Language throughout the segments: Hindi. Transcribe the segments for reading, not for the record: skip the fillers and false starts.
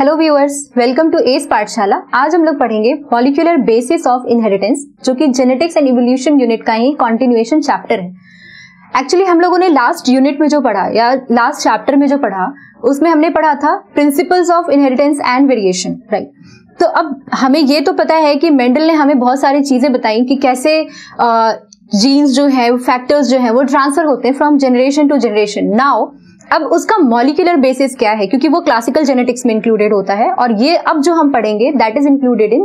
Hello viewers, welcome to S Pathshala. आज हम लोग पढ़ेंगे मॉलिक्यूलर बेसिस ऑफ इनहेरिटेंस, जो कि जेनेटिक्स एंड इवोल्यूशन यूनिट का ही कॉन्टिन्यूएशन चैप्टर है। एक्चुअली हम लोगों ने लास्ट यूनिट में जो पढ़ा या लास्ट चैप्टर में जो पढ़ा, उसमें हमने पढ़ा था principles of inheritance and variation, right. तो अब हमें ये तो पता है कि मेंडल ने हमें बहुत सारी चीजें बताई कि कैसे जीन्स जो है, फैक्टर्स जो है वो ट्रांसफर होते हैं from generation to generation. Now अब उसका मॉलिक्यूलर बेसिस क्या है, क्योंकि वो क्लासिकल जेनेटिक्स में इंक्लूडेड होता है और ये अब जो हम पढ़ेंगे that is included in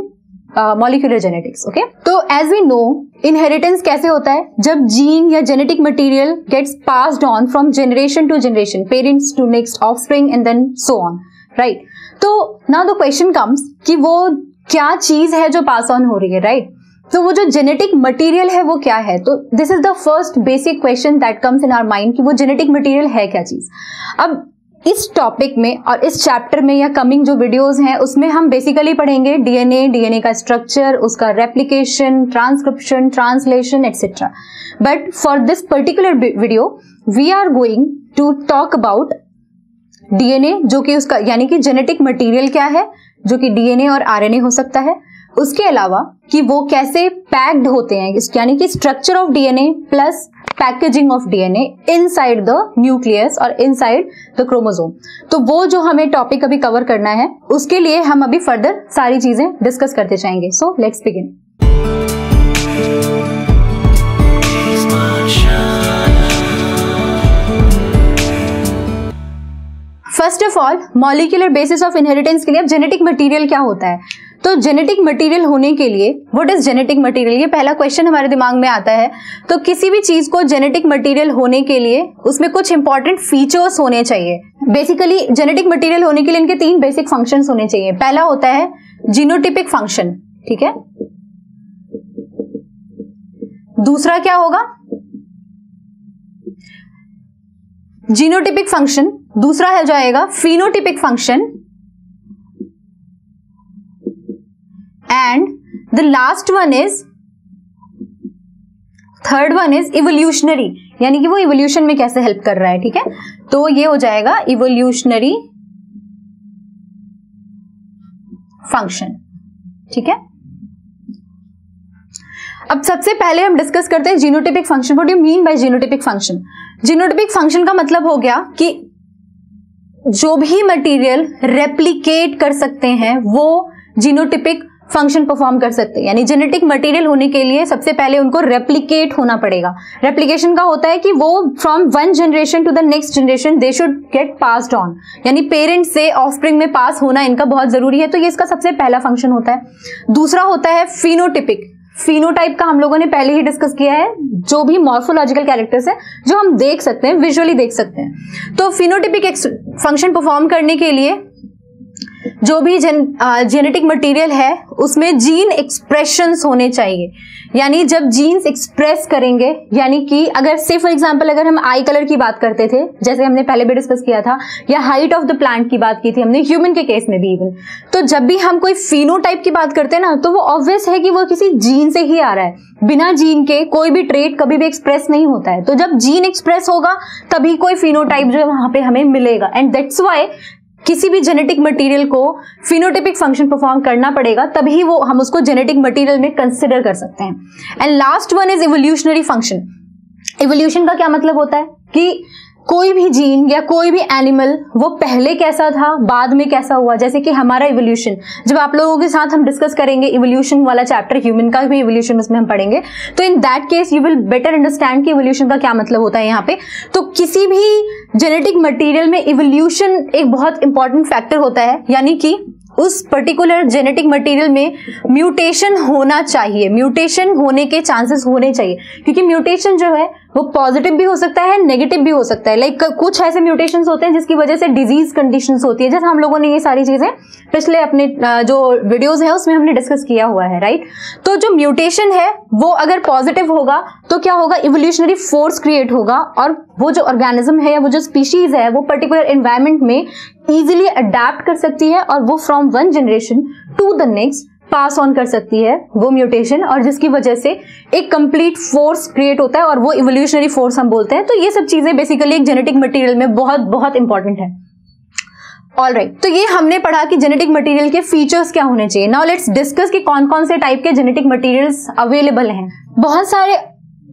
molecular genetics. Okay, तो एज वी नो इनहेरिटेंस कैसे होता है, जब जीन या genetic material gets passed on from generation to generation, parents to next offspring and then so on, right. तो नाउ द क्वेश्चन कम्स कि वो क्या चीज है जो पास ऑन हो रही है, राइट। तो वो जो जेनेटिक मटेरियल है वो क्या है, तो this is the first basic question that comes in our mind कि वो जेनेटिक मटेरियल है क्या चीज। अब इस टॉपिक में और इस चैप्टर में या कमिंग जो वीडियोस हैं उसमें हम बेसिकली पढ़ेंगे डीएनए का स्ट्रक्चर, उसका replication, transcription, translation etcetera. But for this particular video we are going to talk about DNA, जो कि उसका यानी कि जेनेटिक मटेरियल क्या है, जो कि डीएनए और आरएनए हो सकता है। उसके अलावा कि वो कैसे पैक्ड होते हैं, यानी कि structure of DNA plus packaging of DNA inside the nucleus और इनसाइड द क्रोमोसोम। तो वो जो हमें टॉपिक अभी कवर करना है, उसके लिए हम अभी फर्दर सारी चीजें डिस्कस करते जाएंगे। So let's begin. First of all, molecular basis of inheritance के लिए अब जेनेटिक मटेरियल क्या होता है। तो जेनेटिक मटेरियल होने के लिए व्हाट इज जेनेटिक मटेरियल, ये पहला क्वेश्चन हमारे दिमाग में आता है। तो किसी भी चीज को जेनेटिक मटेरियल होने के लिए उसमें कुछ इंपॉर्टेंट फीचर्स होने चाहिए। बेसिकली जेनेटिक मटेरियल होने के लिए इनके 3 बेसिक फंक्शंस होने चाहिए। पहला होता है जीनोटिपिक फंक्शन, ठीक है। दूसरा क्या होगा, जीनोटिपिक फंक्शन। दूसरा है जाएगा phenotypic function and the last one is, third one is evolutionary, यानी कि वो इवोल्यूशन में कैसे हेल्प कर रहा है, ठीक है। तो ये हो जाएगा इवोल्यूशनरी फंक्शन, ठीक है। अब सबसे पहले हम डिस्कस करते हैं genotypic function. What do you mean by genotypic function? Genotypic function का मतलब हो गया कि जो भी मटेरियल रेप्लिकेट कर सकते हैं वो जीनोटिपिक फंक्शन परफॉर्म कर सकते हैं। यानी जेनेटिक मटेरियल होने के लिए सबसे पहले उनको रेप्लिकेट होना पड़ेगा। रेप्लिकेशन का होता है कि वो from one generation to the next generation they should get passed on, यानी पेरेंट्स से ऑफस्प्रिंग में पास होना इनका बहुत जरूरी है। तो ये इसका सबसे पहला फंक्शन होता है। दूसरा होता है फिनोटिपिक। फिनोटाइप का हम लोगों ने पहले ही डिस्कस किया है, जो भी मॉर्फोलॉजिकल कैरेक्टर्स है जो हम देख सकते हैं, विजुअली देख सकते हैं। तो फिनोटिपिक फंक्शन परफॉर्म करने के लिए जो भी जेनेटिक मटेरियल है उसमें जीन एक्सप्रेशंस होने चाहिए। यानी जब जीन्स एक्सप्रेस करेंगे, यानी कि अगर से फॉर एग्जांपल अगर हम आई कलर की बात करते थे, जैसे हमने पहले भी डिस्कस किया था, या हाइट ऑफ द प्लांट की बात की थी हमने ह्यूमन के केस में भी इवन, तो जब भी हम कोई फिनोटाइप की बात करते हैं ना, तो वो ऑब्वियस है कि वो किसी जीन से ही आ रहा है। बिना जीन के कोई भी ट्रेट कभी भी एक्सप्रेस नहीं होता है। तो जब जीन एक्सप्रेस होगा तभी कोई फिनोटाइप जो है वहां पे हमें मिलेगा। एंड दैट्स व्हाई किसी भी जेनेटिक मटेरियल को फिनोटिपिक फंक्शन परफॉर्म करना पड़ेगा, तभी वो हम उसको जेनेटिक मटेरियल में कंसिडर कर सकते हैं। And last one is evolutionary function. Evolution का क्या मतलब होता है कि कोई भी जीन या कोई भी एनिमल वो पहले कैसा था, बाद में कैसा हुआ। जैसे कि हमारा इवोल्यूशन, जब आप लोगों के साथ हम डिस्कस करेंगे इवोल्यूशन वाला चैप्टर, ह्यूमन का भी इवोल्यूशन उसमें हम पढ़ेंगे, तो in that case you will better understand कि इवोल्यूशन का क्या मतलब होता है यहाँ पे। तो किसी भी जेनेटिक मटेरियल में इवोल्यूशन एक बहुत इंपॉर्टेंट फैक्टर होता है, यानी कि उस पर्टिकुलर जेनेटिक मटेरियल में म्यूटेशन होना चाहिए, म्यूटेशन होने के चांसेस होने चाहिए। क्योंकि म्यूटेशन जो है वो पॉजिटिव भी हो सकता है, नेगेटिव भी हो सकता है। लाइक कुछ ऐसे म्यूटेशंस होते हैं जिसकी वजह से डिजीज कंडीशंस होती है, जैसे हम लोगों ने ये सारी चीजें पिछले अपने जो वीडियोस है उसमें हमने डिस्कस किया हुआ है, राइट। तो जो म्यूटेशन है वो अगर पॉजिटिव होगा तो क्या होगा, इवोल्यूशनरी फोर्स क्रिएट होगा और वो जो ऑर्गेनिज्म है या वो जो स्पीशीज है वो पर्टिकुलर एनवायरमेंट में इजीली अडेप्ट कर सकती है और वो from one generation to the next pass on कर सकती है वो म्यूटेशन, और जिसकी वजह से एक कंप्लीट फोर्स क्रिएट होता है और वो इवोल्यूशनरी फोर्स हम बोलते हैं। तो ये सब चीजें बेसिकली एक जेनेटिक मटेरियल में बहुत बहुत इंपॉर्टेंट है। ऑलराइट, तो ये हमने पढ़ा कि जेनेटिक मटेरियल के फीचर्स क्या होने चाहिए। नाउ लेट्स डिस्कस कि कौन कौन से टाइप के जेनेटिक मटेरियल्स अवेलेबल हैं। बहुत सारे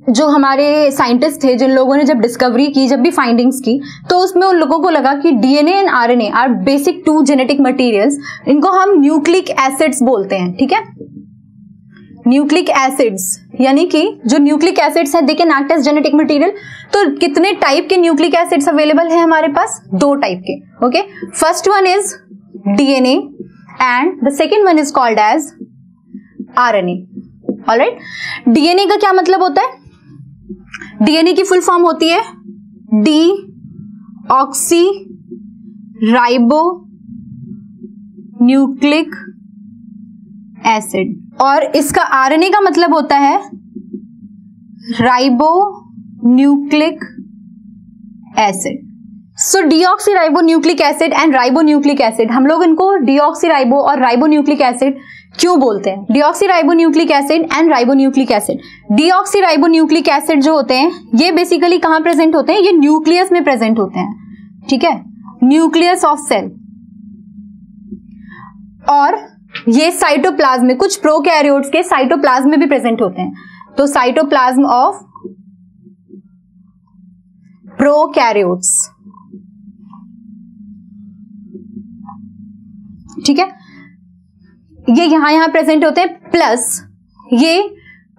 जो हमारे साइंटिस्ट थे, जिन लोगों ने जब डिस्कवरी की, जब भी फाइंडिंग्स की, तो उसमें उन लोगों को लगा कि DNA and RNA are basic to genetic materials. इनको हम न्यूक्लिक एसिड्स बोलते हैं, ठीक है, न्यूक्लिक एसिड्स, यानी कि जो न्यूक्लिक एसिड्स हैं they can act as genetic material. तो कितने टाइप के न्यूक्लिक एसिड्स अवेलेबल हैं हमारे पास? 2 टाइप के, okay. First one is DNA and the second one is called as RNA. Alright, DNA का क्या मतलब होता है? डीएनए की फुल फॉर्म होती है D oxy ribo nucleic acid, और इसका आरएनए का मतलब होता है ribo nucleic acid. So deoxy ribo nucleic acid and ribo nucleic acid, हम लोग इनको डीऑक्सी राइबो और राइबो न्यूक्लिक एसिड क्यों बोलते हैं? Deoxy ribo nucleic acid and ribo nucleic acid. Deoxy ribo nucleic acid जो होते हैं ये बेसिकली कहां प्रेजेंट होते हैं? ये न्यूक्लियस में प्रेजेंट होते हैं, ठीक है, न्यूक्लियस ऑफ सेल। और ये साइटोप्लाज्म में, कुछ प्रोकैरियोट्स के साइटोप्लाज्म में भी प्रेजेंट होते हैं। तो साइटोप्लाज्म ऑफ प्रोकैरियोट्स, ठीक है, ये यहां प्रेजेंट होते हैं। प्लस ये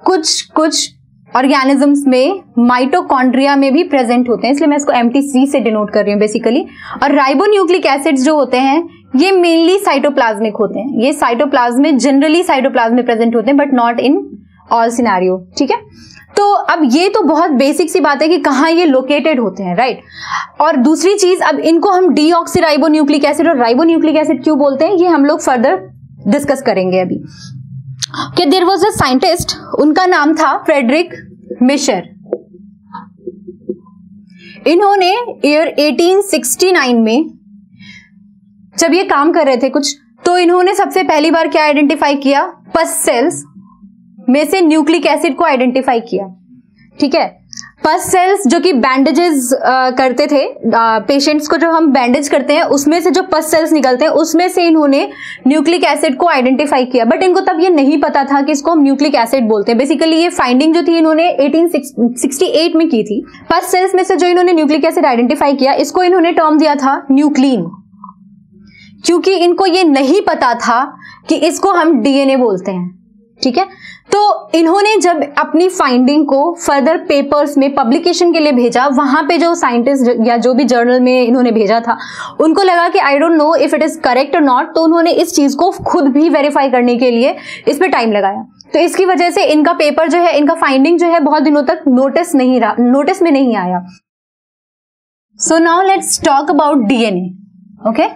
कुछ ऑर्गेनिजम्स में माइटोकॉन्ड्रिया में भी प्रेजेंट होते हैं, इसलिए मैं इसको MTC से डिनोट कर रही हूं बेसिकली। और राइबोन्यूक्लिक एसिड्स जो होते हैं ये मेनली साइटोप्लाज्मिक होते हैं, ये साइटोप्लाज्म में, जनरली साइटोप्लाज्म में प्रेजेंट होते हैं, but not in all scenario, ठीक है। तो अब ये तो बहुत बेसिक सी बात है कि कहां ये लोकेटेड होते हैं, राइट। और दूसरी चीज, अब इनको हम डीऑक्सीराइबोन्यूक्लिक एसिड और राइबोन्यूक्लिक एसिड क्यों बोलते हैं, ये हम लोग फर्दर डिस्कस करेंगे अभी। कि देयर वाज अ साइंटिस्ट, उनका नाम था फ्रेडरिक मिशर। इन्होंने ईयर 1869 में जब ये काम कर रहे थे कुछ, तो इन्होंने सबसे पहली बार क्या आइडेंटिफाई किया? पस सेल्स में से न्यूक्लिक एसिड को आइडेंटिफाई किया, ठीक है। पस सेल्स जो कि बैंडेजेस करते थे, पेशेंट्स को जो हम बैंडेज करते हैं उसमें से जो पस सेल्स निकलते हैं उसमें से इन्होंने न्यूक्लिक एसिड को आइडेंटिफाई किया। बट इनको तब ये नहीं पता था कि इसको हम न्यूक्लिक एसिड बोलते हैं। बेसिकली ये फाइंडिंग जो थी इन्होंने 1868 में की थी। पस सेल्स में से जो इन्होंने न्यूक्लिक एसिड आइडेंटिफाई किया, इसको इन्होंने टर्म दिया था न्यूक्लीन, क्योंकि इनको ये नहीं पता था कि इसको हम डीएनए बोलते हैं, ठीक है। तो इन्होंने जब अपनी फाइंडिंग को फर्दर पेपर्स में पब्लिकेशन के लिए भेजा, वहां पे जो साइंटिस्ट या जो भी जर्नल में इन्होंने भेजा था, उनको लगा कि I don't know if it is correct और नॉट, तो उन्होंने इस चीज को खुद भी वेरीफाई करने के लिए इस पे टाइम लगाया। तो इसकी वजह से इनका पेपर जो है, इनका फाइंडिंग जो है बहुत दिनों तक नोटिस में नहीं आया। So now let's talk about DNA, okay,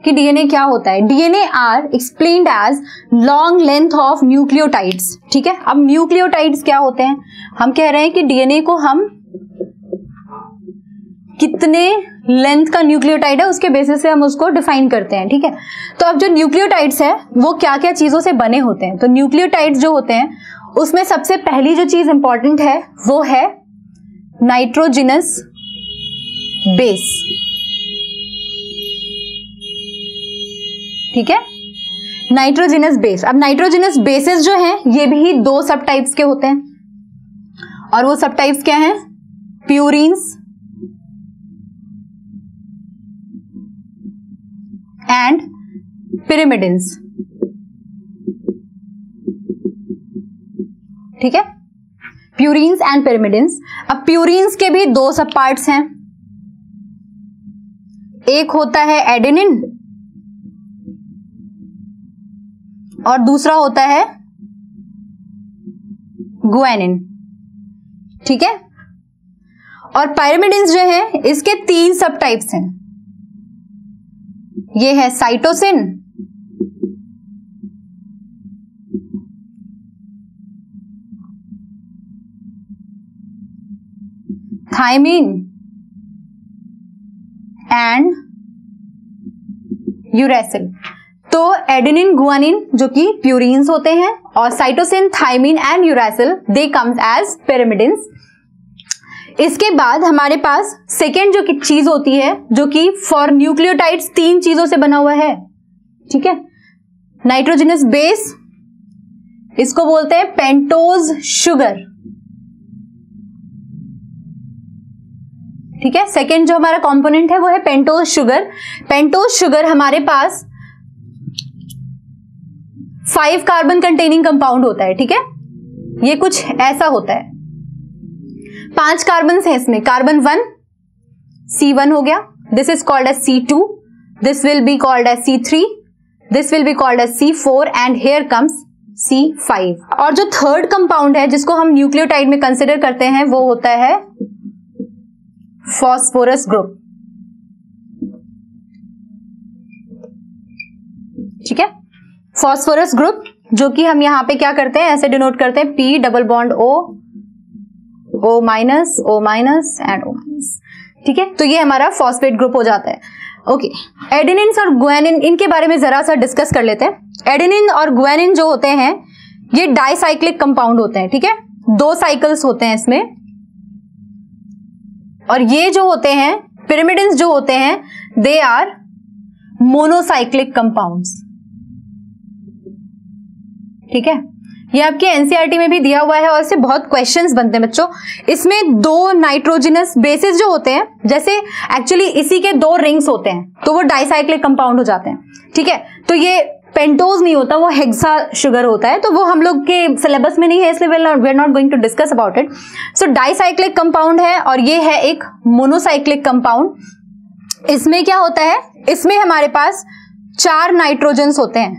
कि डीएनए क्या होता है। DNA are explained as long length of nucleotides, ठीक है। अब न्यूक्लियोटाइड्स क्या होते हैं? हम कह रहे हैं कि डीएनए को हम कितने लेंथ का न्यूक्लियोटाइड है उसके बेसिस से हम उसको डिफाइन करते हैं, ठीक है। तो अब जो न्यूक्लियोटाइड्स है वो क्या क्या चीजों से बने होते हैं? तो न्यूक्लियोटाइड्स जो होते हैं उसमें सबसे पहली जो चीज इंपॉर्टेंट है वो है नाइट्रोजिनस बेस, ठीक है, नाइट्रोजिनस बेस। अब नाइट्रोजिनस बेसेस जो हैं ये भी 2 सब टाइप्स के होते हैं, और वो सब टाइप्स क्या हैं? प्यूरिन्स एंड पिरिमिडिन्स, ठीक है, प्यूरिन्स एंड पिरिमिडिन्स। अब प्यूरिन्स के भी 2 सब पार्ट्स हैं, एक होता है एडेनिन और दूसरा होता है गुआनिन, ठीक है। और पायरिमिडिन्स जो है इसके 3 सब टाइप्स हैं, ये है साइटोसिन, थायमिन एंड यूरेसिल। तो एडेनिन गुआनिन जो कि प्यूरिन्स होते हैं, और cytosine, thymine and uracil they comes as pyrimidines. इसके बाद हमारे पास सेकेंड जो चीज होती है, जो कि फॉर न्यूक्लियोटाइड्स 3 चीजों से बना हुआ है, ठीक है। नाइट्रोजनस बेस, इसको बोलते हैं पेंटोज शुगर, ठीक है। सेकेंड जो हमारा कंपोनेंट है वो है पेंटोज शुगर। पेंटोज शुगर हमारे पास 5 कार्बन कंटेनिंग कंपाउंड होता है, ठीक है। ये कुछ ऐसा होता है, 5 कार्बन है इसमें। कार्बन 1 C1 हो गया, this is called as C2, this will be called as C3, this will be called as C4 and here comes C5। और जो थर्ड कंपाउंड है जिसको हम न्यूक्लियोटाइड में कंसिडर करते हैं वो होता है फॉस्फोरस ग्रुप, ठीक है। फॉस्फोरस ग्रुप जो कि हम यहां पे क्या करते हैं, ऐसे डिनोट करते हैं P double bond O, O minus, O minus and O minus, ठीक है। तो ये हमारा फॉस्फेट ग्रुप हो जाता है। ओके, एडेनिन और गुआनिन, इनके बारे में जरा सा डिस्कस कर लेते हैं। एडेनिन और गुआनिन जो होते हैं ये डाइसाइक्लिक कंपाउंड होते हैं, ठीक है। 2 साइकिल्स होते हैं इसमें। और ये जो होते हैं पिरिमिडिन्स जो होते हैं, दे आर मोनोसाइक्लिक कंपाउंड्स, ठीक है। ये आपके एनसीईआरटी में भी दिया हुआ है और इससे बहुत क्वेश्चंस बनते हैं बच्चों। इसमें 2 नाइट्रोजनस बेसिस जो होते हैं, जैसे एक्चुअली इसी के 2 रिंग्स होते हैं तो वो डाइसाइक्लिक कंपाउंड हो जाते हैं, ठीक है। तो ये पेंटोज नहीं होता, वो हेक्सा शुगर होता है, तो वो हम लोग के सिलेबस में नहीं है, इसलिए we are not going to discuss about it. So dicyclic compound है और ये है एक मोनोसाइक्लिक कंपाउंड। इसमें क्या होता है, इसमें हमारे पास 4 नाइट्रोजन्स होते हैं,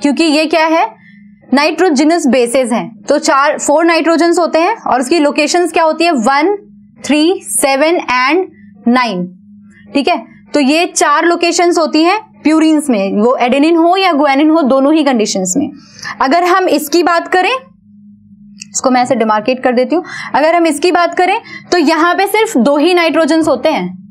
क्योंकि ये क्या है, नाइट्रोजनस बेसेस हैं, तो 4 नाइट्रोजन्स होते हैं और उसकी लोकेशंस क्या होती है 1, 3, 7 एंड 9, ठीक है। तो ये 4 लोकेशंस होती हैं प्यूरिन्स में, वो एडेनिन हो या गुआनिन हो, दोनों ही कंडीशंस में। अगर हम इसकी बात करें, इसको मैं ऐसे डिमार्केट कर देती हूं, अगर हम इसकी बात करें तो यहां पे सिर्फ 2 ही नाइट्रोजन्स होते हैं,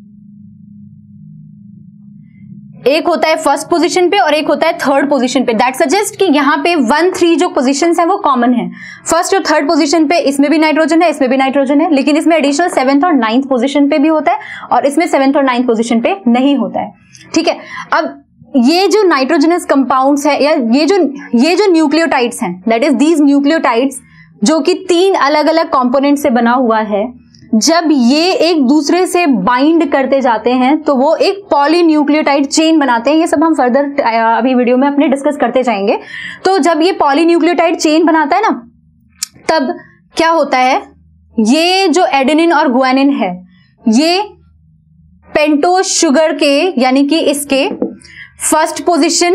एक होता है फर्स्ट पोजीशन पे और एक होता है थर्ड पोजीशन पे। दैट सजेस्ट कि यहाँ पे 1, 3 जो पोजीशंस हैं वो कॉमन है। फर्स्ट और थर्ड पोजीशन पे इसमें भी नाइट्रोजन है, इसमें भी नाइट्रोजन है, लेकिन इसमें एडिशनल 7th और 9th पोजीशन पे भी होता है और इसमें 7th और 9th पोजीशन पे नहीं होता है, ठीक है। अब ये जो नाइट्रोजनस कंपाउंड्स है या ये जो न्यूक्लियोटाइड्स हैं, दैट इज दीज न्यूक्लियोटाइड्स जो कि 3 अलग अलग कंपोनेंट से बना हुआ है, जब ये एक दूसरे से बाइंड करते जाते हैं तो वो एक पॉलीन्यूक्लियोटाइड चेन बनाते हैं। ये सब हम फर्दर अभी वीडियो में अपने डिस्कस करते जाएंगे। तो जब ये पॉलीन्यूक्लियोटाइड चेन बनाता है ना, तब क्या होता है, ये जो एडेनिन और गुआनिन है ये पेंटोज शुगर के यानी कि इसके फर्स्ट पोजीशन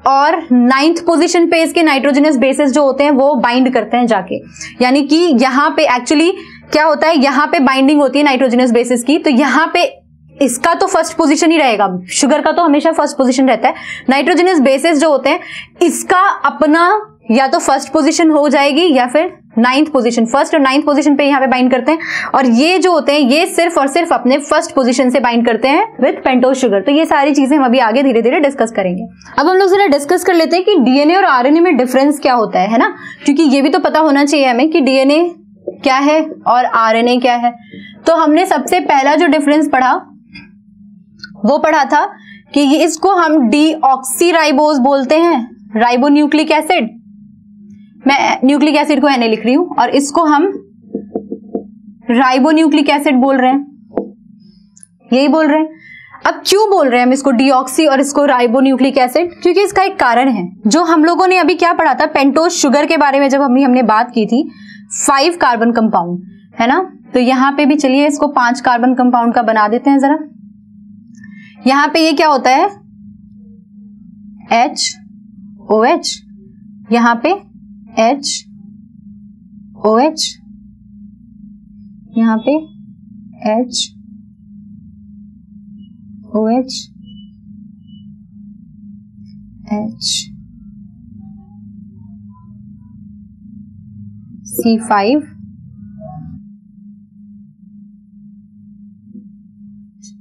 और 9th पोजीशन पे इसके नाइट्रोजनस बेसिस जो होते हैं वो बाइंड करते हैं जाके, यानी कि यहां पे एक्चुअली क्या होता है, यहां पे बाइंडिंग होती है नाइट्रोजनस बेसिस की, तो यहां पे इसका तो फर्स्ट पोजीशन ही रहेगा, शुगर का तो हमेशा फर्स्ट पोजीशन रहता है। नाइट्रोजनस बेसिस जो होते हैं इसका अपना या तो फर्स्ट पोजीशन हो जाएगी या फिर 9th पोजीशन, फर्स्ट और 9th पोजीशन पे यहाँ पे बाइंड करते हैं, और ये जो होते हैं ये सिर्फ और सिर्फ अपने फर्स्ट पोजीशन से बाइंड करते हैं विद पेंटोज शुगर। तो ये सारी चीजें हम अभी आगे धीरे धीरे डिस्कस करेंगे। अब हम लोग जरा डिस्कस कर लेते हैं कि डीएनए और आरएनए में डिफरेंस क्या होता है ना, क्योंकि ये भी तो पता होना चाहिए हमें कि डीएनए क्या है और आरएनए क्या है। तो हमने सबसे पहला जो डिफरेंस पढ़ा वो पढ़ा था कि ये इसको हम डीऑक्सीराइबोज बोलते हैं, राइबोन्यूक्लिक एसिड, मैं न्यूक्लिक एसिड को Na लिख रही हूं, और इसको हम राइबोन्यूक्लिक एसिड बोल रहे हैं, यही बोल रहे हैं। अब क्यों बोल रहे हैं हम इसको डीऑक्सी और इसको राइबोन्यूक्लिक एसिड, क्योंकि इसका एक कारण है। जो हम लोगों ने अभी क्या पढ़ा था पेंटोज शुगर के बारे में, जब हमने बात की थी 5 कार्बन कंपाउंड है ना, तो यहां पे भी चलिए इसको 5 कार्बन कंपाउंड का बना देते हैं जरा। यहां पे ये क्या होता है HOH, यहां पे HOH, यहां पे HOH, C5,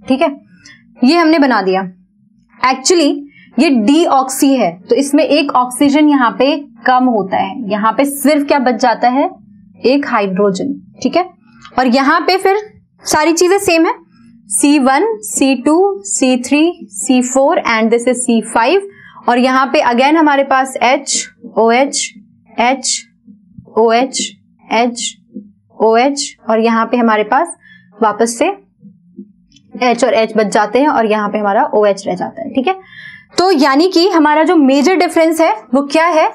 ठीक है, ये हमने बना दिया। एक्चुअली ये डीऑक्सी है तो इसमें एक ऑक्सीजन यहां पे कम होता है, यहां पे सिर्फ क्या बच जाता है, एक हाइड्रोजन, ठीक है। और यहां पे फिर सारी चीजें सेम है, C1, C2, C3, C4 and this is C5। और यहां पे अगेन हमारे पास H, OH, H, OH, H, OH और यहां पे हमारे पास वापस से H और H बच जाते हैं और यहां पे हमारा OH रह जाता है। ठीक है, तो यानी कि हमारा जो मेजर डिफरेंस है वो क्या है,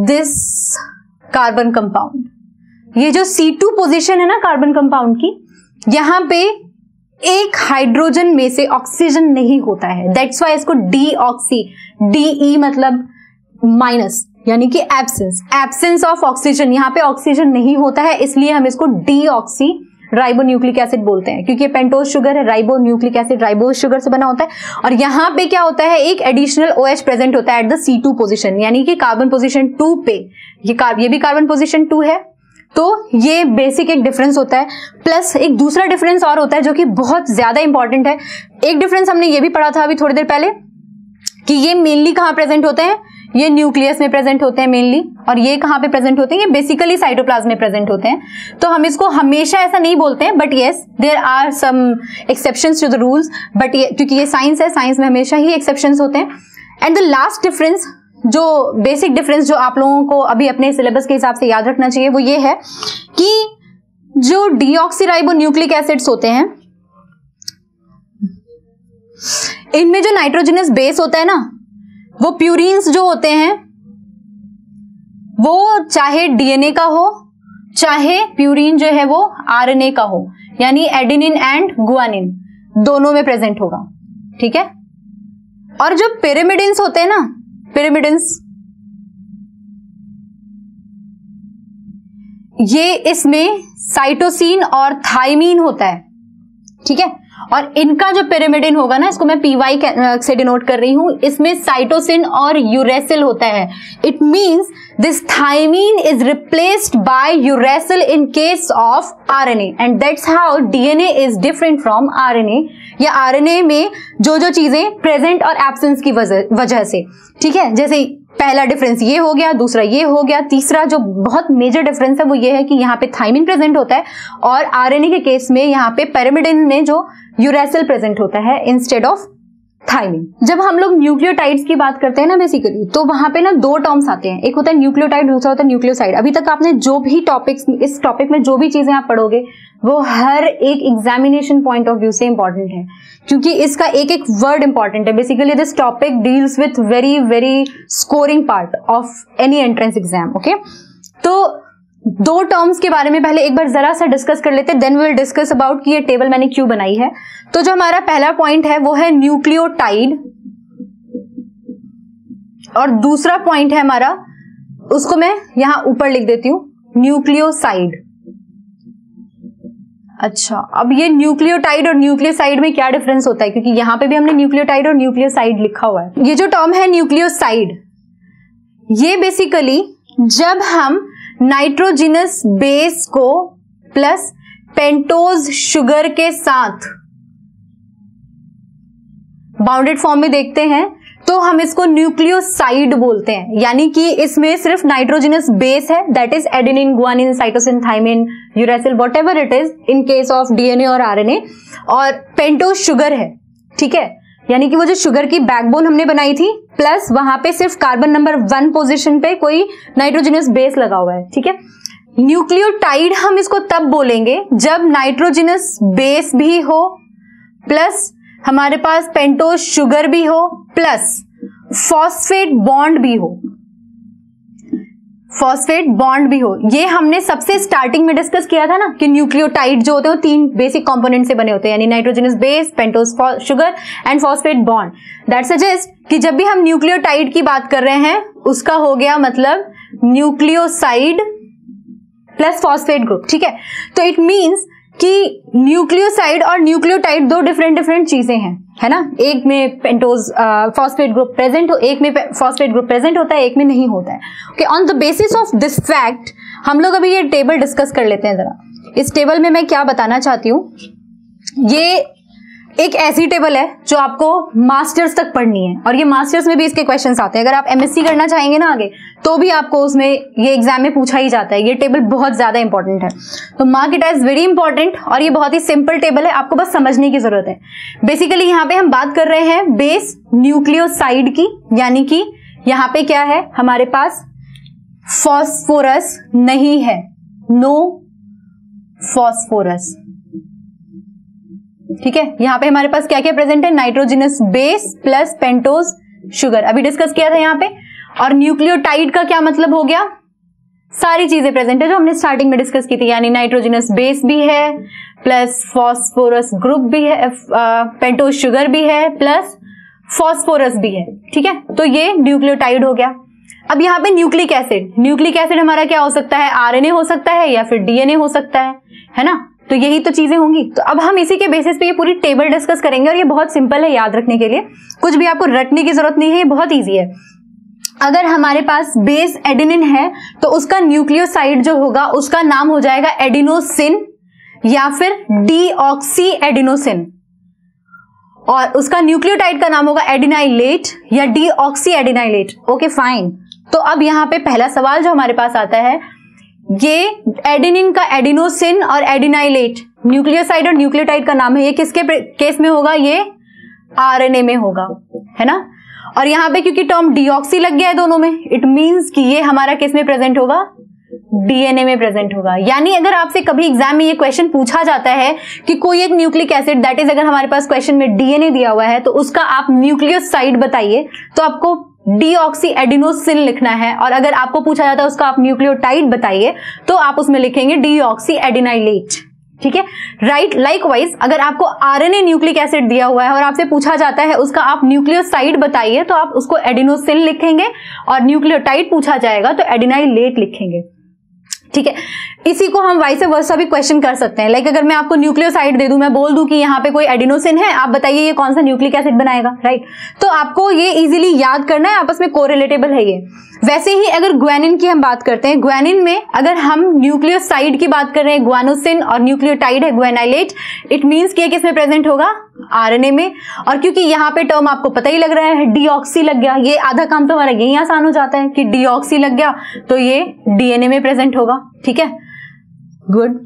दिस कार्बन कंपाउंड, ये जो C2 पोजीशन है ना कार्बन कंपाउंड की, यहां पे एक हाइड्रोजन में से ऑक्सीजन नहीं होता है, दैट्स वाई इसको डीऑक्सी, DE मतलब माइनस, यानी कि एब्सेंस ऑफ ऑक्सीजन, यहां पे ऑक्सीजन नहीं होता है, इसलिए हम इसको डीऑक्सी राइबोन्यूक्लिक एसिड बोलते हैं, क्योंकि पेंटोज शुगर है, राइबोन्यूक्लिक एसिड राइबोज शुगर से बना होता है। और यहां पे क्या होता है, एक एडिशनल OH प्रेजेंट होता है एट द C2 पोजीशन, यानी कि कार्बन पोजीशन 2 पे, ये भी कार्बन पोजीशन 2 है, तो ये बेसिक एक डिफरेंस होता है। प्लस एक दूसरा डिफरेंस और होता है जो कि बहुत ज्यादा इंपॉर्टेंट है। एक डिफरेंस हमने ये भी पढ़ा था अभी थोड़ी देर पहले कि ये मेनली कहां प्रेजेंट होते हैं, ये न्यूक्लियस में प्रेजेंट होते हैं मेनली, और ये कहां पे प्रेजेंट होते हैं, ये बेसिकली साइटोप्लाज्म में प्रेजेंट होते हैं। तो हम इसको हमेशा ऐसा नहीं बोलते हैं, but yes there are some exceptions to the rules, but क्योंकि ये साइंस है, साइंस में हमेशा ही एक्सेप्शंस होते हैं। एंड द लास्ट डिफरेंस, जो बेसिक डिफरेंस जो आप लोगों को अभी अपने सिलेबस के हिसाब से याद रखना चाहिए, वो ये है कि जो डीऑक्सीराइबोन्यूक्लिक एसिड्स होते हैं, इनमें जो नाइट्रोजनस बेस होता है ना, वो प्यूरीन्स जो होते हैं, वो चाहे डीएनए का हो, चाहे प्यूरीन जो है वो आरएनए का हो, यानी एडेनिन एंड गुआनिन दोनों में प्रेजेंट होगा। ठीक है, और जो पिरिमिडिन्स होते हैं ना, पिरिमिडिन्स, ये इसमें साइटोसिन और थाइमीन होता है। ठीक है, और इनका जो पिरिमिडिन होगा ना, इसको मैं PY से डिनोट कर रही हूं, इसमें साइटोसिन और यूरेसिल होता है। It means this thymine is replaced by uracil in case of RNA, and that's how DNA is different from RNA, या आरएनए में जो जो चीजें प्रेजेंट और एब्सेंस की वजह से। ठीक है, जैसे पहला डिफरेंस ये हो गया, दूसरा ये हो गया, तीसरा जो बहुत मेजर डिफरेंस है वो ये है कि यहाँ पे थाइमिन प्रेजेंट होता है, और आरएनए के केस में यहाँ पे पिरिमिडिन में जो यूरेसिल प्रेजेंट होता है इंस्टेड ऑफ थाइमिन। जब हम लोग न्यूक्लियोटाइड्स की बात करते हैं ना बेसिकली, तो वहां पे ना दो टर्म्स आते हैं, एक होता है न्यूक्लियोटाइड, दूसरा होता है न्यूक्लियोसाइड। अभी तक आपने जो भी टॉपिक्स, इस टॉपिक में जो भी चीजें आप पढ़ोगे, वो हर एक एग्जामिनेशन पॉइंट ऑफ व्यू से इंपॉर्टेंट है, क्योंकि इसका एक एक वर्ड इंपॉर्टेंट है। Basically this topic deals with very very scoring part of any entrance exam. Okay, तो दो टर्म्स के बारे में पहले एक बार जरा सा डिस्कस कर लेते हैं, then we will discuss about कि ये टेबल मैंने क्यों बनाई है। तो जो हमारा पहला पॉइंट है वो है न्यूक्लियोटाइड, और दूसरा पॉइंट है हमारा, उसको मैं यहां ऊपर लिख देती हूं, न्यूक्लियोसाइड। अच्छा, अब ये न्यूक्लियोटाइड और न्यूक्लियोसाइड में क्या डिफरेंस होता है, क्योंकि यहां पे भी हमने न्यूक्लियोटाइड और न्यूक्लियोसाइड लिखा हुआ है। ये जो टर्म है न्यूक्लियोसाइड, ये बेसिकली जब हम नाइट्रोजिनस बेस को प्लस पेंटोज शुगर के साथ बाउंडेड फॉर्म में देखते हैं, तो हम इसको न्यूक्लियोसाइड बोलते हैं। यानी कि इसमें सिर्फ नाइट्रोजिनस बेस है, that is adenine, guanine, cytosine, thymine, uracil, whatever it is in case of DNA और आरएनए, और पेंटोज शुगर है। ठीक है, यानी कि वो जो शुगर की बैकबोन हमने बनाई थी, प्लस वहां पे सिर्फ कार्बन नंबर 1 पोजीशन पे कोई नाइट्रोजिनस बेस लगा हुआ है। ठीक है, न्यूक्लियोटाइड हम इसको तब बोलेंगे जब नाइट्रोजिनस बेस भी हो, प्लस हमारे पास पेंटोज शुगर भी हो, प्लस फॉस्फेट बॉन्ड भी हो, फॉस्फेट बॉन्ड भी हो। ये हमने सबसे स्टार्टिंग में डिस्कस किया था ना कि न्यूक्लियोटाइड जो होते हैं वो 3 बेसिक कंपोनेंट से बने होते हैं, यानी nitrogenous base, pentose sugar and phosphate bond. That suggest कि जब भी हम न्यूक्लियोटाइड की बात कर रहे हैं, उसका हो गया मतलब न्यूक्लियोसाइड प्लस फॉस्फेट ग्रुप। ठीक है, तो इट मींस कि न्यूक्लियोसाइड और न्यूक्लियोटाइड दो डिफरेंट चीजें हैं, है ना। एक में पेंटोज फॉस्फेट ग्रुप प्रेजेंट हो, एक में फॉस्फेट ग्रुप प्रेजेंट होता है, एक में नहीं होता है। Okay, on the basis of this fact हम लोग अभी ये टेबल डिस्कस कर लेते हैं जरा। इस टेबल में मैं क्या बताना चाहती हूं, ये एक ऐसी टेबल है जो आपको मास्टर्स तक पढ़नी है, और ये मास्टर्स में भी इसके क्वेश्चंस आते हैं। अगर आप एमएससी करना चाहेंगे ना आगे, तो भी आपको उसमें ये एग्जाम में पूछा ही जाता है। ये टेबल बहुत ज्यादा इंपॉर्टेंट है, तो mark it as very important. और ये बहुत ही सिंपल टेबल है, आपको बस समझने की जरूरत है। बेसिकली यहाँ पे हम बात कर रहे हैं बेस न्यूक्लियोसाइड की, यानी कि यहाँ पे क्या है, हमारे पास फॉस्फोरस नहीं है, नो फॉस्फोरस। ठीक है, यहां पे हमारे पास क्या क्या प्रेजेंट है, nitrogenous base plus pentose sugar, अभी डिस्कस किया था यहाँ पे। और न्यूक्लियोटाइड का क्या मतलब हो गया, सारी चीजें प्रेजेंट है जो हमने स्टार्टिंग में डिस्कस की थी, यानी नाइट्रोजनस बेस भी है प्लस फॉस्फोरस ग्रुप भी है, पेंटोज शुगर भी है प्लस फॉस्फोरस भी है। ठीक है, तो ये न्यूक्लियोटाइड हो गया। अब यहाँ पे न्यूक्लिक एसिड, न्यूक्लिक एसिड हमारा क्या हो सकता है, आरएनए हो सकता है या फिर डीएनए हो सकता है ना। तो यही तो चीजें होंगी। तो अब हम इसी के बेसिस पे ये पूरी टेबल डिस्कस करेंगे, और ये बहुत सिंपल है याद रखने के लिए, कुछ भी आपको रटने की जरूरत नहीं है, ये बहुत ईजी है। अगर हमारे पास बेस एडेनिन है तो उसका न्यूक्लियोसाइड जो होगा उसका नाम हो जाएगा एडिनोसिन या फिर डीऑक्सी एडिनोसिन, और उसका न्यूक्लियोटाइड का नाम होगा एडिनाइलेट या डीऑक्सी एडिनाइलेट। Okay fine. तो अब यहाँ पे पहला सवाल जो हमारे पास आता है, ये एडेनिन का एडिनोसिन और एडिनाइलेट न्यूक्लियोसाइड और न्यूक्लियोटाइड का नाम है, ये किसके केस में होगा, ये आरएनए में होगा, है ना। और यहाँ पे क्योंकि टर्म डीऑक्सी लग गया है दोनों में, इट मींस कि ये हमारा किस में प्रेजेंट होगा, डीएनए में प्रेजेंट होगा। यानी अगर आपसे कभी एग्जाम में ये क्वेश्चन पूछा जाता है कि कोई एक न्यूक्लिक एसिड, दैट इज अगर हमारे पास क्वेश्चन में डीएनए दिया हुआ है तो उसका आप न्यूक्लियोसाइड बताइए, तो आपको डीऑक्सी एडिनोसिन लिखना है। और अगर आपको पूछा जाता है उसका आप न्यूक्लियोटाइड बताइए, तो आप उसमें लिखेंगे डीऑक्सी एडिनाइलेट। ठीक है, राइट। लाइकवाइज अगर आपको आरएनए न्यूक्लिक एसिड दिया हुआ है और आपसे पूछा जाता है उसका आप न्यूक्लियोसाइड बताइए, तो आप उसको एडिनोसिन लिखेंगे, और न्यूक्लियोटाइड पूछा जाएगा तो एडिनाइलेट लिखेंगे। ठीक है, इसी को हम वाइस वर्सा भी क्वेश्चन कर सकते हैं। लाइक अगर मैं आपको न्यूक्लियोसाइड दे दूं, मैं बोल दूं कि यहाँ पे कोई एडिनोसिन है, आप बताइए ये कौन सा न्यूक्लिक एसिड बनाएगा, राइट। तो आपको ये इजीली याद करना है, आपस में कोरिलेटेबल है ये। वैसे ही अगर ग्वानिन की हम बात करते हैं, ग्वानिन में अगर हम न्यूक्लियोसाइड की बात कर रहे हैं ग्वानोसिन और न्यूक्लियोटाइड है ग्वानाइलेट, इट मींस कि ये किसमें प्रेजेंट होगा, आरएनए में। और क्योंकि यहाँ पे टर्म आपको पता ही लग रहा है डीऑक्सी लग गया, ये आधा काम तो हमारा यही आसान हो जाता है कि डीऑक्सी लग गया तो ये डीएनए में प्रेजेंट होगा। ठीक है, good.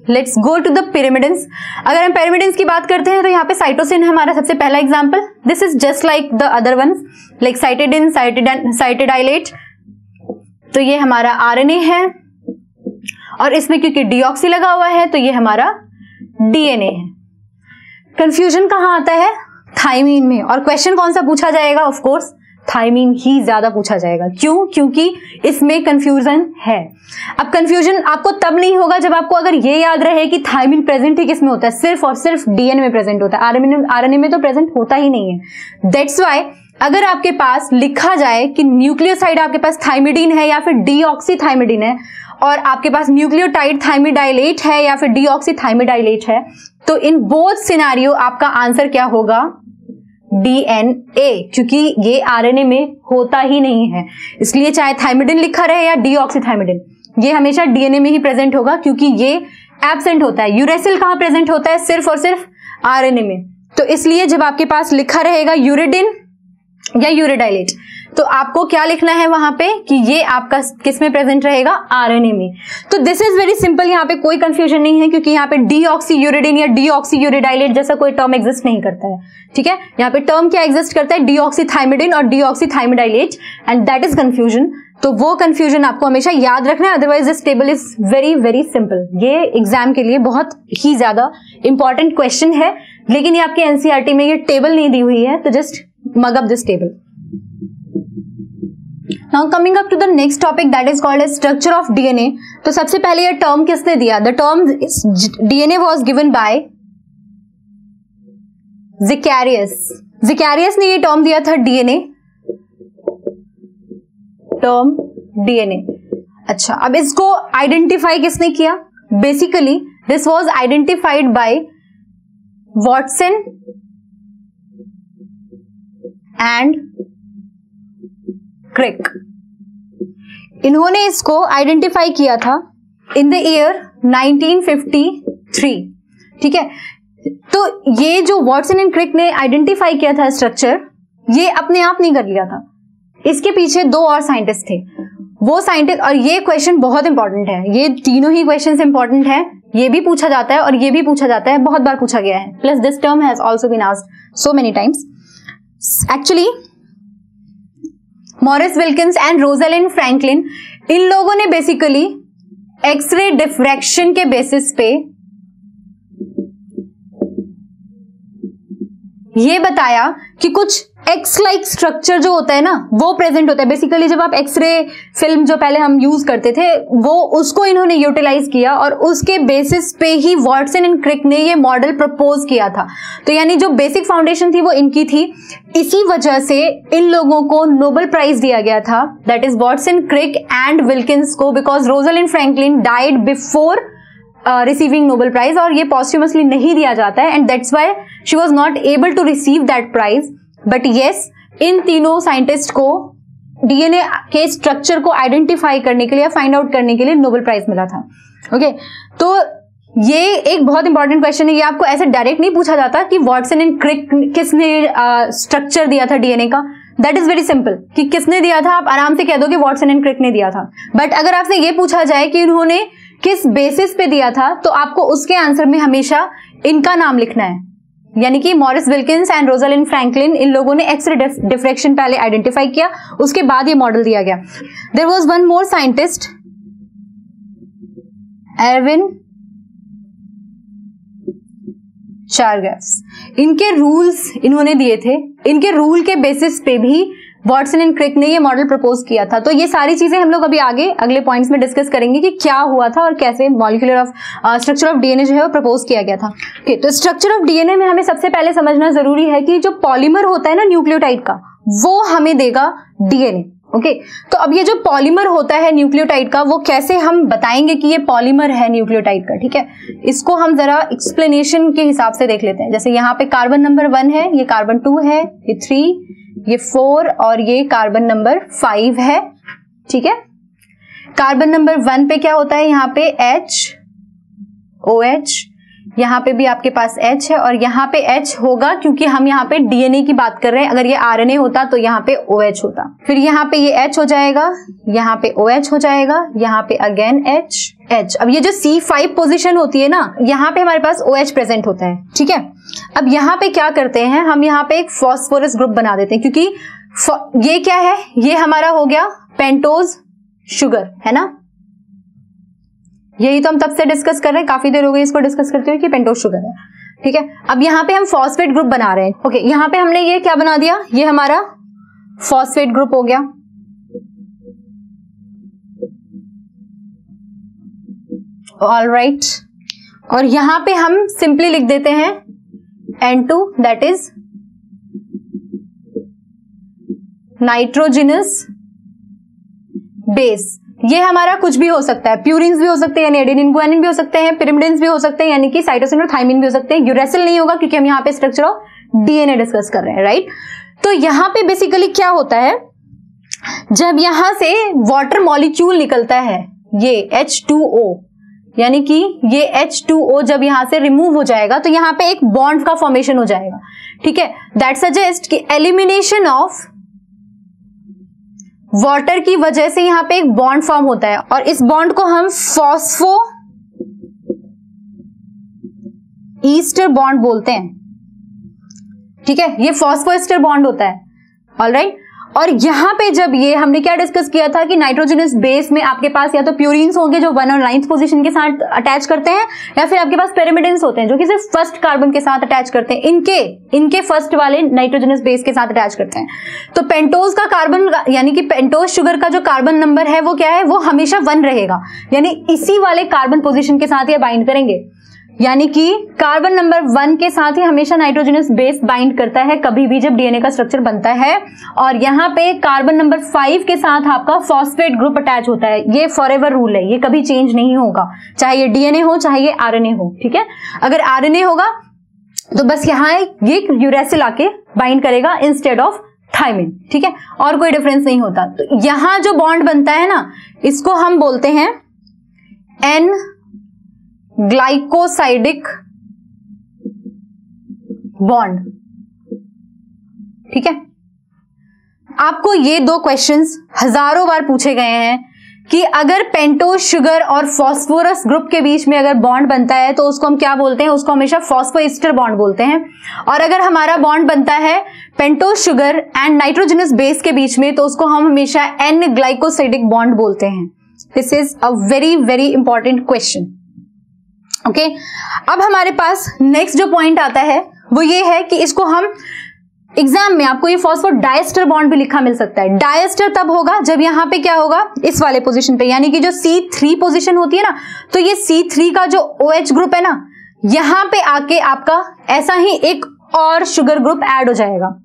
Let's go to the pyrimidines. अगर हम पिरामिडिन्स की बात करते हैं तो यहाँ पे साइटोसिन है हमारा सबसे पहला example. This is just like the other ones, like cytidine, cytidylate. तो ये हमारा आरएनए है, और इसमें क्योंकि डीऑक्सी लगा हुआ है तो ये हमारा डीएनए है। कंफ्यूजन कहाँ आता है, थायमीन में। और क्वेश्चन कौन सा पूछा जाएगा, ऑफ कोर्स थायमीन ही ज्यादा पूछा जाएगा। क्यों, क्योंकि इसमें कंफ्यूजन है। अब कंफ्यूजन आपको तब नहीं होगा जब आपको अगर ये याद रहे कि थायमीन प्रेजेंट ही किसमें होता है, सिर्फ और सिर्फ डीएनए में प्रेजेंट होता है, आरएनए में तो प्रेजेंट होता ही नहीं है। दैट्स वाई अगर आपके पास लिखा जाए कि न्यूक्लियोसाइड आपके पास थाइमिडीन है या फिर डीऑक्सी थाइमिडीन है, और आपके पास न्यूक्लियोटाइड थाइमिडाइलेट है या फिर डीऑक्सी थाइमिडाइलेट है, तो इन बोथ सिनेरियो आपका आंसर क्या होगा, डीएनए, क्योंकि ये आरएनए में होता ही नहीं है। इसलिए चाहे थाइमिडिन लिखा रहे या डीऑक्सी थाइमिडिन, ये हमेशा डीएनए में ही प्रेजेंट होगा, क्योंकि ये एब्सेंट होता है। यूरेसिल कहां प्रेजेंट होता है, सिर्फ और सिर्फ आरएनए में। तो इसलिए जब आपके पास लिखा रहेगा यूरिडिन या यूरिडाइलेट, तो आपको क्या लिखना है वहां पे कि ये आपका किस में प्रेजेंट रहेगा, आरएनए में। तो दिस इज वेरी सिंपल, यहाँ पे कोई कंफ्यूजन नहीं है, क्योंकि यहाँ पे डीऑक्सी यूरिडिन या डीऑक्सी यूरिडाइलेट जैसा कोई टर्म एग्जिस्ट नहीं करता है। ठीक है, यहाँ पे टर्म क्या एग्जिस्ट करता है, डीऑक्सी थाइमिडिन और deoxy thymidylate, and that is confusion. तो वो कंफ्यूजन आपको हमेशा याद रखना है, otherwise this table is very very simple. ये एग्जाम के लिए बहुत ही ज्यादा इंपॉर्टेंट क्वेश्चन है, लेकिन ये आपके एनसीईआरटी में ये टेबल नहीं दी हुई है, तो just mug up this table. Now coming up to the next topic, that is called as structure of DNA. तो सबसे पहले ये टर्म किसने दिया, the term DNA was given by Zacharias. Zacharias ने ये टर्म दिया था DNA, टर्म DNA। अच्छा, अब इसको आइडेंटिफाई किसने किया, basically this was identified by Watson and क्रिक। इन्होंने इसको आइडेंटिफाई किया था इन द ईयर 1953। ठीक है, तो ये जो वॉटसन एंड क्रिक ने आइडेंटिफाई किया था स्ट्रक्चर, ये अपने आप नहीं कर लिया था, इसके पीछे दो और साइंटिस्ट थे। वो साइंटिस्ट, और ये क्वेश्चन बहुत इंपॉर्टेंट है, ये तीनों ही क्वेश्चन इंपॉर्टेंट है, ये भी पूछा जाता है और ये भी पूछा जाता है, बहुत बार पूछा गया है। Plus this term has also been asked so many times. Actually Morris Wilkins and Rosalind Franklin, इन लोगों ने बेसिकली एक्सरे डिफ्रैक्शन के बेसिस पे ये बताया कि कुछ एक्स लाइक स्ट्रक्चर जो होता है ना वो प्रेजेंट होता है। बेसिकली जब आप एक्सरे फिल्म जो पहले हम यूज करते थे वो उसको इन्होंने यूटिलाइज किया और उसके बेसिस पे ही वॉटसन एंड क्रिक ने ये मॉडल प्रपोज किया था। तो यानी जो बेसिक फाउंडेशन थी वो इनकी थी, इसी वजह से इन लोगों को नोबेल प्राइज दिया गया था, that is Watson, Crick and Wilkins को, because Rosalind Franklin died before receiving Nobel prize, और ये पॉस्ट्यूमसली नहीं दिया जाता है, and that's why she was not able to receive that prize. But yes, इन तीनों साइंटिस्ट को डीएनए के स्ट्रक्चर को आइडेंटिफाई करने के लिए, फाइंड आउट करने के लिए नोबेल प्राइज मिला था। ओके, तो ये एक बहुत इंपॉर्टेंट क्वेश्चन है, ये आपको ऐसे डायरेक्ट नहीं पूछा जाता कि वॉटसन एंड क्रिक किसने स्ट्रक्चर दिया था डीएनए का। दैट इज वेरी सिंपल कि किसने दिया था, आप आराम से कह दो कि वॉटसन एंड क्रिक ने दिया था। बट अगर आपसे ये पूछा जाए कि उन्होंने किस बेसिस पे दिया था, तो आपको उसके आंसर में हमेशा इनका नाम लिखना है, यानी कि Morris Wilkins and Rosalind Franklin, इन लोगों ने एक्सरे डिफ्रैक्शन पहले आइडेंटिफाई किया, उसके बाद ये मॉडल दिया गया। There was one more scientist, Erwin Chargaff, इनके रूल्स इन्होंने दिए थे, इनके रूल के बेसिस पे भी वॉटसन एंड क्रिक ने ये मॉडल प्रपोज किया था। तो ये सारी चीजें हम लोग अभी आगे अगले पॉइंट्स में डिस्कस करेंगे कि क्या हुआ था और कैसे molecular of structure of DNA जो है वो प्रपोज किया गया था। ओके, तो स्ट्रक्चर ऑफ डीएनए में हमें सबसे पहले समझना जरूरी है कि जो पॉलीमर होता है ना न्यूक्लियोटाइड का, वो हमें देगा डीएनए। ओके, तो अब ये जो पॉलीमर होता है न्यूक्लियोटाइड का, वो कैसे हम बताएंगे कि ये पॉलीमर है न्यूक्लियोटाइड का, ठीक है, इसको हम जरा एक्सप्लेनेशन के हिसाब से देख लेते हैं। जैसे यहाँ पे कार्बन नंबर 1 है, ये कार्बन 2 है, ये 3, ये 4 और ये कार्बन नंबर 5 है, ठीक है। कार्बन नंबर 1 पे क्या होता है, यहाँ पे H, OH, यहाँ पे भी आपके पास H है और यहाँ पे H होगा क्योंकि हम यहाँ पे डीएनए की बात कर रहे हैं। अगर ये आरएनए होता तो यहाँ पे OH होता, फिर यहाँ पे ये H हो जाएगा, यहाँ पे OH हो जाएगा, यहाँ पे अगेन H। अब ये जो C5 पोजीशन होती है ना, यहाँ पे हमारे पास OH प्रेजेंट होता है, ठीक है। अब यहाँ पे क्या करते हैं, हम यहाँ पे एक फॉस्फोरस ग्रुप बना देते हैं, क्योंकि ये क्या है, ये हमारा हो गया पेंटोज शुगर, है ना। यही तो हम तब से डिस्कस कर रहे हैं, काफी देर हो गई इसको डिस्कस करते हुए कि पेंटोज शुगर है, ठीक है। अब यहाँ पे हम फॉस्फेट ग्रुप बना रहे हैं। ओके, यहाँ पे हमने ये क्या बना दिया, ये हमारा फॉस्फेट ग्रुप हो गया। ऑलराइट, और यहां पे हम सिंपली लिख देते हैं N2, that is nitrogenous base. ये हमारा कुछ भी हो सकता है, प्यूरिन्स भी हो सकते हैं यानी एडेनिन गुआनिन भी हो सकते हैं, पिरिमिडिन्स भी हो सकते हैं यानी कि साइटोसिन और थाइमिन भी हो सकते हैं। यूरेसिल नहीं होगा क्योंकि हम यहाँ पे स्ट्रक्चर ऑफ डीएनए डिस्कस कर रहे हैं, राइट। तो यहाँ पे बेसिकली क्या होता है, जब यहां से वाटर मॉलिक्यूल निकलता है, ये H2O, यानी कि ये H2O जब यहां से रिमूव हो जाएगा तो यहां पे एक बॉन्ड का फॉर्मेशन हो जाएगा, ठीक है। दैट सजेस्ट कि एलिमिनेशन ऑफ वाटर की वजह से यहां पे एक बॉन्ड फॉर्म होता है और इस बॉन्ड को हम फॉस्फो ईस्टर बॉन्ड बोलते हैं, ठीक है। ये फॉस्फो ईस्टर बॉन्ड होता है, ऑलराइट। और यहां पे जब ये हमने क्या डिस्कस किया था कि नाइट्रोजनस बेस में आपके पास या तो प्यूरिन्स होंगे जो 1 और 9th पोजीशन के साथ अटैच करते हैं, या फिर आपके पास पिरिमिडिन्स होते हैं जो कि सिर्फ फर्स्ट कार्बन के साथ अटैच करते हैं, इनके फर्स्ट वाले नाइट्रोजनस बेस के साथ अटैच करते हैं। तो पेंटोज का कार्बन यानी कि पेंटोज शुगर का जो कार्बन नंबर है वो क्या है, वो हमेशा 1 रहेगा, यानी इसी वाले कार्बन पोजिशन के साथ ये बाइंड करेंगे, यानी कि कार्बन नंबर 1 के साथ ही हमेशा नाइट्रोजनस बेस बाइंड करता है कभी भी जब डीएनए का स्ट्रक्चर बनता है। और यहाँ पे कार्बन नंबर 5 के साथ आपका फॉस्फेट ग्रुप अटैच होता है। ये फॉरएवर रूल है, ये कभी चेंज नहीं होगा, चाहे ये डीएनए हो चाहे ये आरएनए हो, ठीक है। अगर आरएनए होगा तो बस यहाँ ये यूरेसिल आके बाइंड करेगा इंस्टेड ऑफ थाइमिन, ठीक है, और कोई डिफरेंस नहीं होता। तो यहां जो बॉन्ड बनता है ना, इसको हम बोलते हैं एन ग्लाइकोसाइडिक बॉन्ड। ठीक है, आपको ये दो क्वेश्चंस हजारों बार पूछे गए हैं कि अगर पेंटोज शुगर और फास्फोरस ग्रुप के बीच में अगर बॉन्ड बनता है तो उसको हम क्या बोलते हैं, उसको हमेशा फॉस्फोएस्टर बॉन्ड बोलते हैं। और अगर हमारा बॉन्ड बनता है pentose sugar and nitrogenous base के बीच में तो उसको हम हमेशा एन ग्लाइकोसिडिक बॉन्ड बोलते हैं। This is a very very important question. Okay, अब हमारे पास नेक्स्ट जो पॉइंट आता है वो ये है कि इसको हम एग्जाम में आपको ये फॉस्फोडाइएस्टर बॉन्ड भी लिखा मिल सकता है। डाइएस्टर तब होगा जब यहां पे क्या होगा, इस वाले पोजीशन पे, यानी कि जो C3 पोजीशन होती है ना, तो ये C3 का जो OH ग्रुप है ना, यहां पे आके आपका ऐसा ही एक और शुगर ग्रुप ऐड हो जाएगा।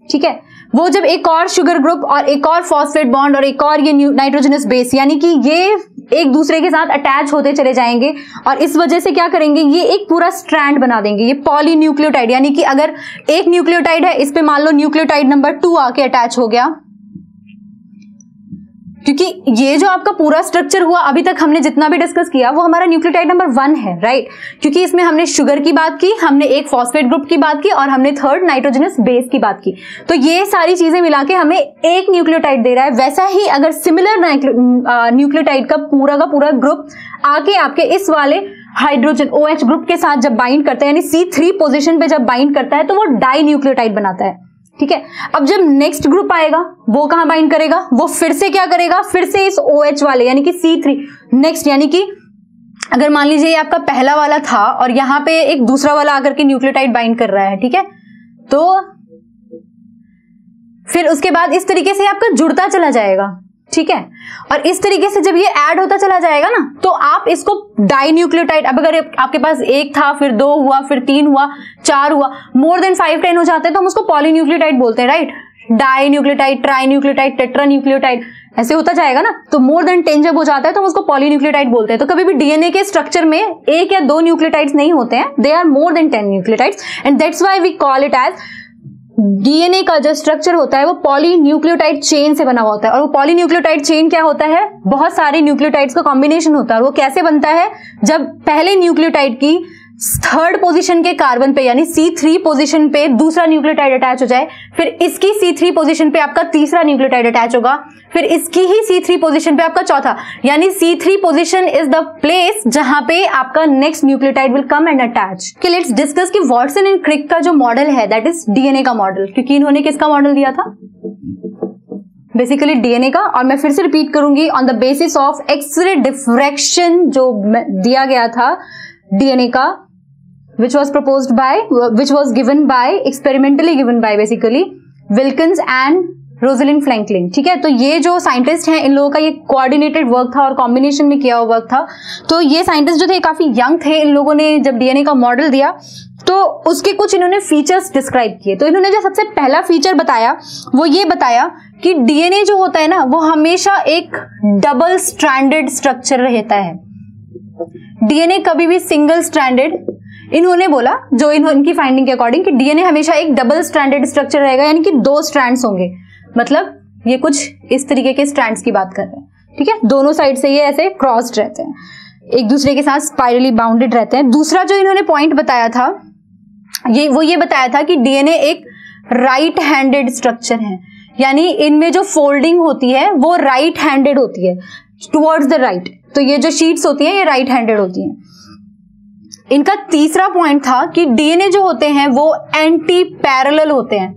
ठीक है, वो जब एक और शुगर ग्रुप और एक और फॉस्फेट बॉन्ड और एक और ये नाइट्रोजनस बेस, यानी कि ये एक दूसरे के साथ अटैच होते चले जाएंगे और इस वजह से क्या करेंगे, ये एक पूरा स्ट्रैंड बना देंगे, ये पॉलीन्यूक्लियोटाइड। यानी कि अगर एक न्यूक्लियोटाइड है, इस पे मान लो न्यूक्लियोटाइड नंबर 2 आके अटैच हो गया, क्योंकि ये जो आपका पूरा स्ट्रक्चर हुआ अभी तक हमने जितना भी डिस्कस किया वो हमारा न्यूक्लियोटाइड नंबर 1 है, राइट। क्योंकि इसमें हमने शुगर की बात की, हमने एक फॉस्फेट ग्रुप की बात की और हमने थर्ड नाइट्रोजनस बेस की बात की। तो ये सारी चीजें मिला के हमें एक न्यूक्लियोटाइड दे रहा है। वैसा ही अगर सिमिलर न्यूक्लियोटाइड का पूरा ग्रुप आके आपके इस वाले हाइड्रोजन OH ग्रुप के साथ जब बाइंड करता है, यानी C3 पोजीशन पे जब बाइंड करता है तो वो डाई न्यूक्लियोटाइड बनाता है। ठीक है, अब जब नेक्स्ट ग्रुप आएगा वो कहां बाइंड करेगा, वो फिर से क्या करेगा, फिर से इस OH वाले यानी कि C3 नेक्स्ट, यानी कि अगर मान लीजिए ये आपका पहला वाला था और यहां पे एक दूसरा वाला आकर के न्यूक्लियोटाइड बाइंड कर रहा है। ठीक है, तो फिर उसके बाद इस तरीके से आपका जुड़ता चला जाएगा। ठीक है, और इस तरीके से जब ये ऐड होता चला जाएगा ना, तो आप इसको डाई न्यूक्लियोटाइड, अब अगर आपके पास एक था, फिर 2 हुआ, फिर 3 हुआ, 4 हुआ, मोर देन 5, 10 हो जाते हैं तो हम उसको पॉलीन्यूक्लियोटाइड बोलते हैं, right. Dinucleotide, trinucleotide, tetranucleotide, ऐसे होता जाएगा ना। तो मोर देन 10 जब हो जाता है तो हम उसको पॉलीन्यूक्लियोटाइड बोलते हैं। तो कभी भी डीएनए के स्ट्रक्चर में एक या 2 न्यूक्लियोटाइड्स नहीं होते हैं, they are more than 10 nucleotides and that's why we call it as DNA का जो स्ट्रक्चर होता है वो पॉलीन्यूक्लियोटाइड चेन से बना हुआ होता है। और वो पॉलीन्यूक्लियोटाइड चेन क्या होता है, बहुत सारे न्यूक्लियोटाइड्स का कॉम्बिनेशन होता है। और वो कैसे बनता है, जब पहले न्यूक्लियोटाइड की थर्ड पोजीशन के कार्बन पे यानी C3 पोजीशन पे दूसरा न्यूक्लियोटाइड अटैच हो जाए, फिर इसकी C3 पोजीशन पे आपका तीसरा न्यूक्लियोटाइड अटैच होगा, फिर इसकी ही C3 पोजीशन पे आपका चौथा, यानी C3 position is the place जहां पे आपका next nucleotide will come and attach. Okay, let's discuss कि वॉटसन एंड क्रिक का जो मॉडल है दैट इज डीएनए का मॉडल, क्योंकि इन्होंने किसका मॉडल दिया था, बेसिकली डीएनए का। और मैं फिर से रिपीट करूंगी, on the basis of X ray diffraction जो दिया गया था डीएनए का, which was given by experimentally given by basically Wilkins and Rosalind Franklin। ठीक है, तो ये जो साइंटिस्ट हैं इन लोगों का ये कोऑर्डिनेटेड वर्क था और कॉम्बिनेशन में किया हुआ वर्क था। तो ये साइंटिस्ट जो थे काफी यंग थे, इन लोगों ने जब डीएनए का मॉडल दिया तो उसके कुछ इन्होंने फीचर्स डिस्क्राइब किए। तो इन्होंने जो सबसे पहला फीचर बताया वो ये बताया कि डीएनए जो होता है ना वो हमेशा एक डबल स्ट्रैंडेड स्ट्रक्चर रहता है। डीएनए कभी भी सिंगल स्ट्रैंडेड, इन्होंने बोला जो इनकी फाइंडिंग के अकॉर्डिंग कि डीएनए हमेशा एक डबल स्ट्रैंडेड स्ट्रक्चर रहेगा, यानी कि 2 स्ट्रैंड्स होंगे। मतलब ये कुछ इस तरीके के स्ट्रैंड्स की बात कर रहे हैं। ठीक है, दोनों साइड से ये ऐसे क्रॉस्ड रहते हैं, एक दूसरे के साथ स्पाइरली बाउंडेड रहते हैं। दूसरा जो इन्होंने पॉइंट बताया था ये बताया था कि डीएनए एक राइट हैंडेड स्ट्रक्चर है, यानी इनमें जो फोल्डिंग होती है वो राइट हैंडेड होती है, टुवर्ड्स द राइट। तो ये जो शीट्स होती हैं ये राइट हैंडेड होती हैं। इनका तीसरा पॉइंट था कि डीएनए जो होते हैं वो एंटी पैरेलल होते हैं।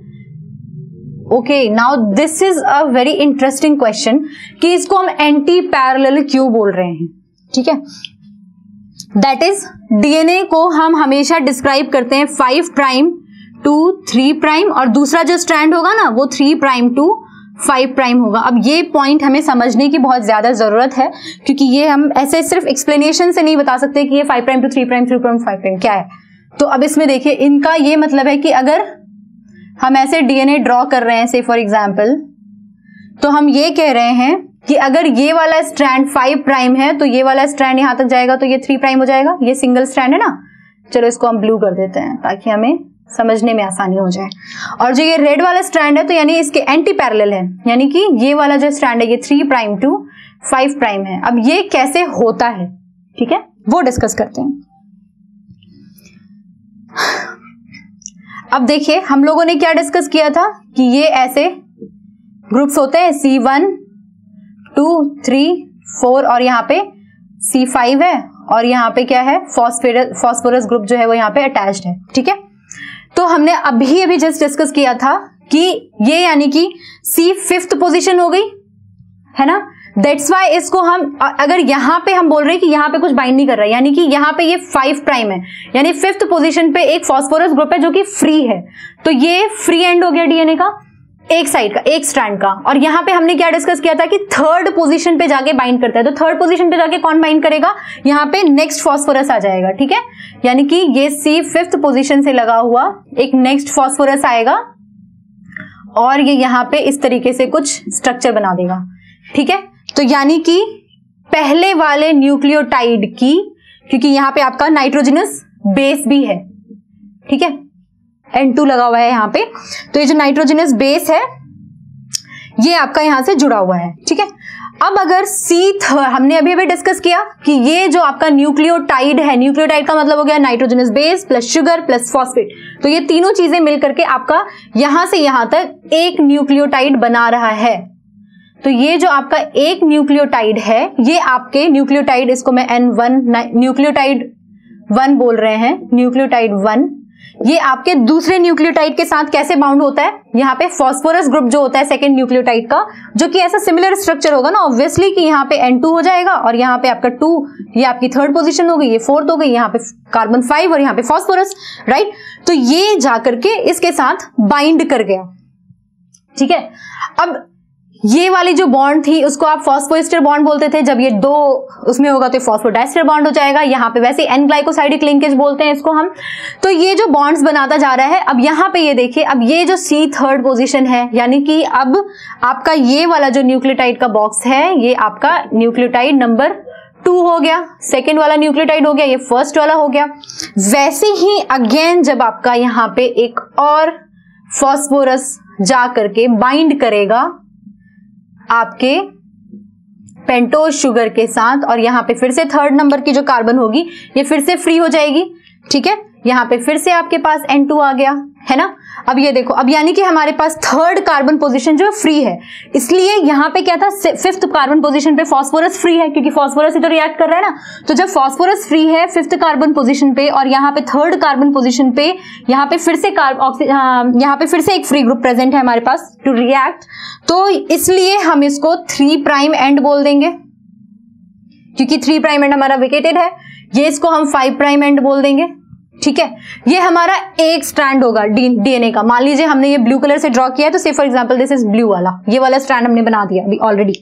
Okay, now this is a very interesting question कि इसको हम एंटी पैरेलल क्यों बोल रहे हैं। ठीक है, दैट इज डीएनए को हम हमेशा डिस्क्राइब करते हैं 5 प्राइम टू 3 प्राइम और दूसरा जो स्ट्रैंड होगा ना वो 3 प्राइम टू 5 प्राइम होगा। अब ये पॉइंट हमें समझने की बहुत ज्यादा जरूरत है, क्योंकि ये हम ऐसे सिर्फ एक्सप्लेनेशन से नहीं बता सकते कि ये 5 prime to 3 prime 3 prime 5 prime क्या है। तो अब इसमें देखिए, इनका ये मतलब है कि अगर हम ऐसे डीएनए ड्रॉ कर रहे हैं से फॉर एग्जाम्पल, तो हम ये कह रहे हैं कि अगर ये वाला स्ट्रैंड 5 प्राइम है तो ये वाला स्ट्रैंड यहां तक जाएगा तो ये 3 प्राइम हो जाएगा। ये सिंगल स्ट्रैंड है ना, चलो इसको हम ब्लू कर देते हैं ताकि हमें समझने में आसानी हो जाए। और जो ये रेड वाला स्ट्रैंड है तो यानी इसके एंटी पैरेलल है, यानी कि ये वाला जो स्ट्रैंड है ये 3 प्राइम टू 5 प्राइम है। अब ये कैसे होता है, ठीक है, वो डिस्कस करते हैं। अब देखिए हम लोगों ने क्या डिस्कस किया था कि ये ऐसे ग्रुप्स होते हैं, C1 2 3 4 और यहाँ पे C5 है और यहाँ पे क्या है, फॉस्फोरस ग्रुप जो है वो यहाँ पे अटैच्ड है। ठीक है, तो हमने अभी जस्ट डिस्कस किया था कि ये यानी कि C फिफ्थ पोजीशन हो गई है ना। दैट्स वाई इसको हम अगर यहाँ पे हम बोल रहे हैं कि यहाँ पे कुछ बाइंड नहीं कर रहा है, यानी कि यहाँ पे ये 5 प्राइम है, यानी फिफ्थ पोजीशन पे एक फॉस्फोरस ग्रुप है जो कि फ्री है, तो ये फ्री एंड हो गया डीएनए का, एक साइड का, एक स्ट्रैंड का। और यहाँ पे हमने क्या डिस्कस किया था कि थर्ड पोजीशन पे जाके बाइंड करता है, तो थर्ड पोजीशन पे जाके कौन बाइंड करेगा, यहाँ पे नेक्स्ट फॉस्फोरस आ जाएगा। ठीक है, यानी कि ये C फिफ्थ पोजीशन से लगा हुआ एक नेक्स्ट फॉस्फोरस आएगा और ये यहाँ पे इस तरीके से कुछ स्ट्रक्चर बना देगा। ठीक है, तो यानी कि पहले वाले न्यूक्लियोटाइड की, क्योंकि यहाँ पे आपका नाइट्रोजनस बेस भी है, ठीक है, N2 लगा हुआ है यहाँ पे, तो ये जो नाइट्रोजनस बेस है ये आपका यहां से जुड़ा हुआ है। ठीक है, अब अगर हमने अभी डिस्कस किया कि ये जो आपका न्यूक्लियोटाइड है, न्यूक्लियोटाइड का मतलब हो गया nitrogenous base plus sugar plus phosphate, तो ये तीनों चीजें मिलकर के आपका यहां से यहां तक एक न्यूक्लियोटाइड बना रहा है। तो ये जो आपका एक न्यूक्लियोटाइड है, ये आपके न्यूक्लियोटाइड, इसको मैं N1 न्यूक्लियोटाइड 1 बोल रहे हैं, न्यूक्लियोटाइड 1, ये आपके दूसरे न्यूक्लियोटाइड के साथ कैसे बाउंड होता है, यहाँ पे फॉस्फोरस ग्रुप जो होता है सेकंड न्यूक्लियोटाइड का, जो कि ऐसा सिमिलर स्ट्रक्चर होगा ना ऑब्वियसली, कि यहाँ पे N2 हो जाएगा और यहाँ पे आपका 2, ये आपकी थर्ड पोजीशन हो गई, ये फोर्थ हो गई, यहाँ पे कार्बन 5 और यहाँ पे फॉस्फोरस, राइट। तो ये जाकर के इसके साथ बाइंड कर गया। ठीक है, अब ये वाली जो बॉन्ड थी उसको आप फॉस्फोएस्टर बॉन्ड बोलते थे, जब ये 2 उसमें होगा तो फॉस्फोडाइस्टर बॉन्ड हो जाएगा, यहाँ पे वैसे एन ग्लाइकोसाइडिक लिंकेज बोलते हैं इसको हम। तो ये जो बॉन्ड्स बनाता जा रहा है, अब यहाँ पे ये देखिए, अब ये जो C थर्ड पोजीशन है, यानी कि अब आपका ये वाला जो न्यूक्लियोटाइड का बॉक्स है ये आपका न्यूक्लियोटाइड नंबर 2 हो गया, सेकेंड वाला न्यूक्लियोटाइड हो गया, ये फर्स्ट वाला हो गया। वैसे ही अगेन जब आपका यहाँ पे एक और फॉस्फोरस जा करके बाइंड करेगा आपके पेंटोज शुगर के साथ, और यहां पे फिर से थर्ड नंबर की जो कार्बन होगी ये फिर से फ्री हो जाएगी। ठीक है, यहां पे फिर से आपके पास N2 आ गया है ना। अब ये देखो, अब यानी कि हमारे पास थर्ड कार्बन पोजीशन जो फ्री है, इसलिए यहां पे क्या था, फिफ्थ कार्बन पोजीशन पे फॉस्फोरस फ्री है, क्योंकि फॉस्फोरस ही तो रिएक्ट कर रहा है ना। तो जब फॉस्फोरस फ्री है फिफ्थ कार्बन पोजीशन पे और यहाँ पे थर्ड कार्बन पोजीशन पे यहाँ पे फिर से यहाँ पे फिर से एक फ्री ग्रुप प्रेजेंट है हमारे पास टू रिएक्ट, तो इसलिए हम इसको 3 प्राइम एंड बोल देंगे, क्योंकि 3 प्राइम एंड हमारा वेकेटेड है। ये इसको हम 5 प्राइम एंड बोल देंगे। ठीक है, ये हमारा एक स्ट्रैंड होगा डीएनए का। मान लीजिए हमने ये ब्लू कलर से ड्रॉ किया है, तो से for example this is blue वाला, ये वाला स्ट्रैंड हमने बना दिया अभी ऑलरेडी।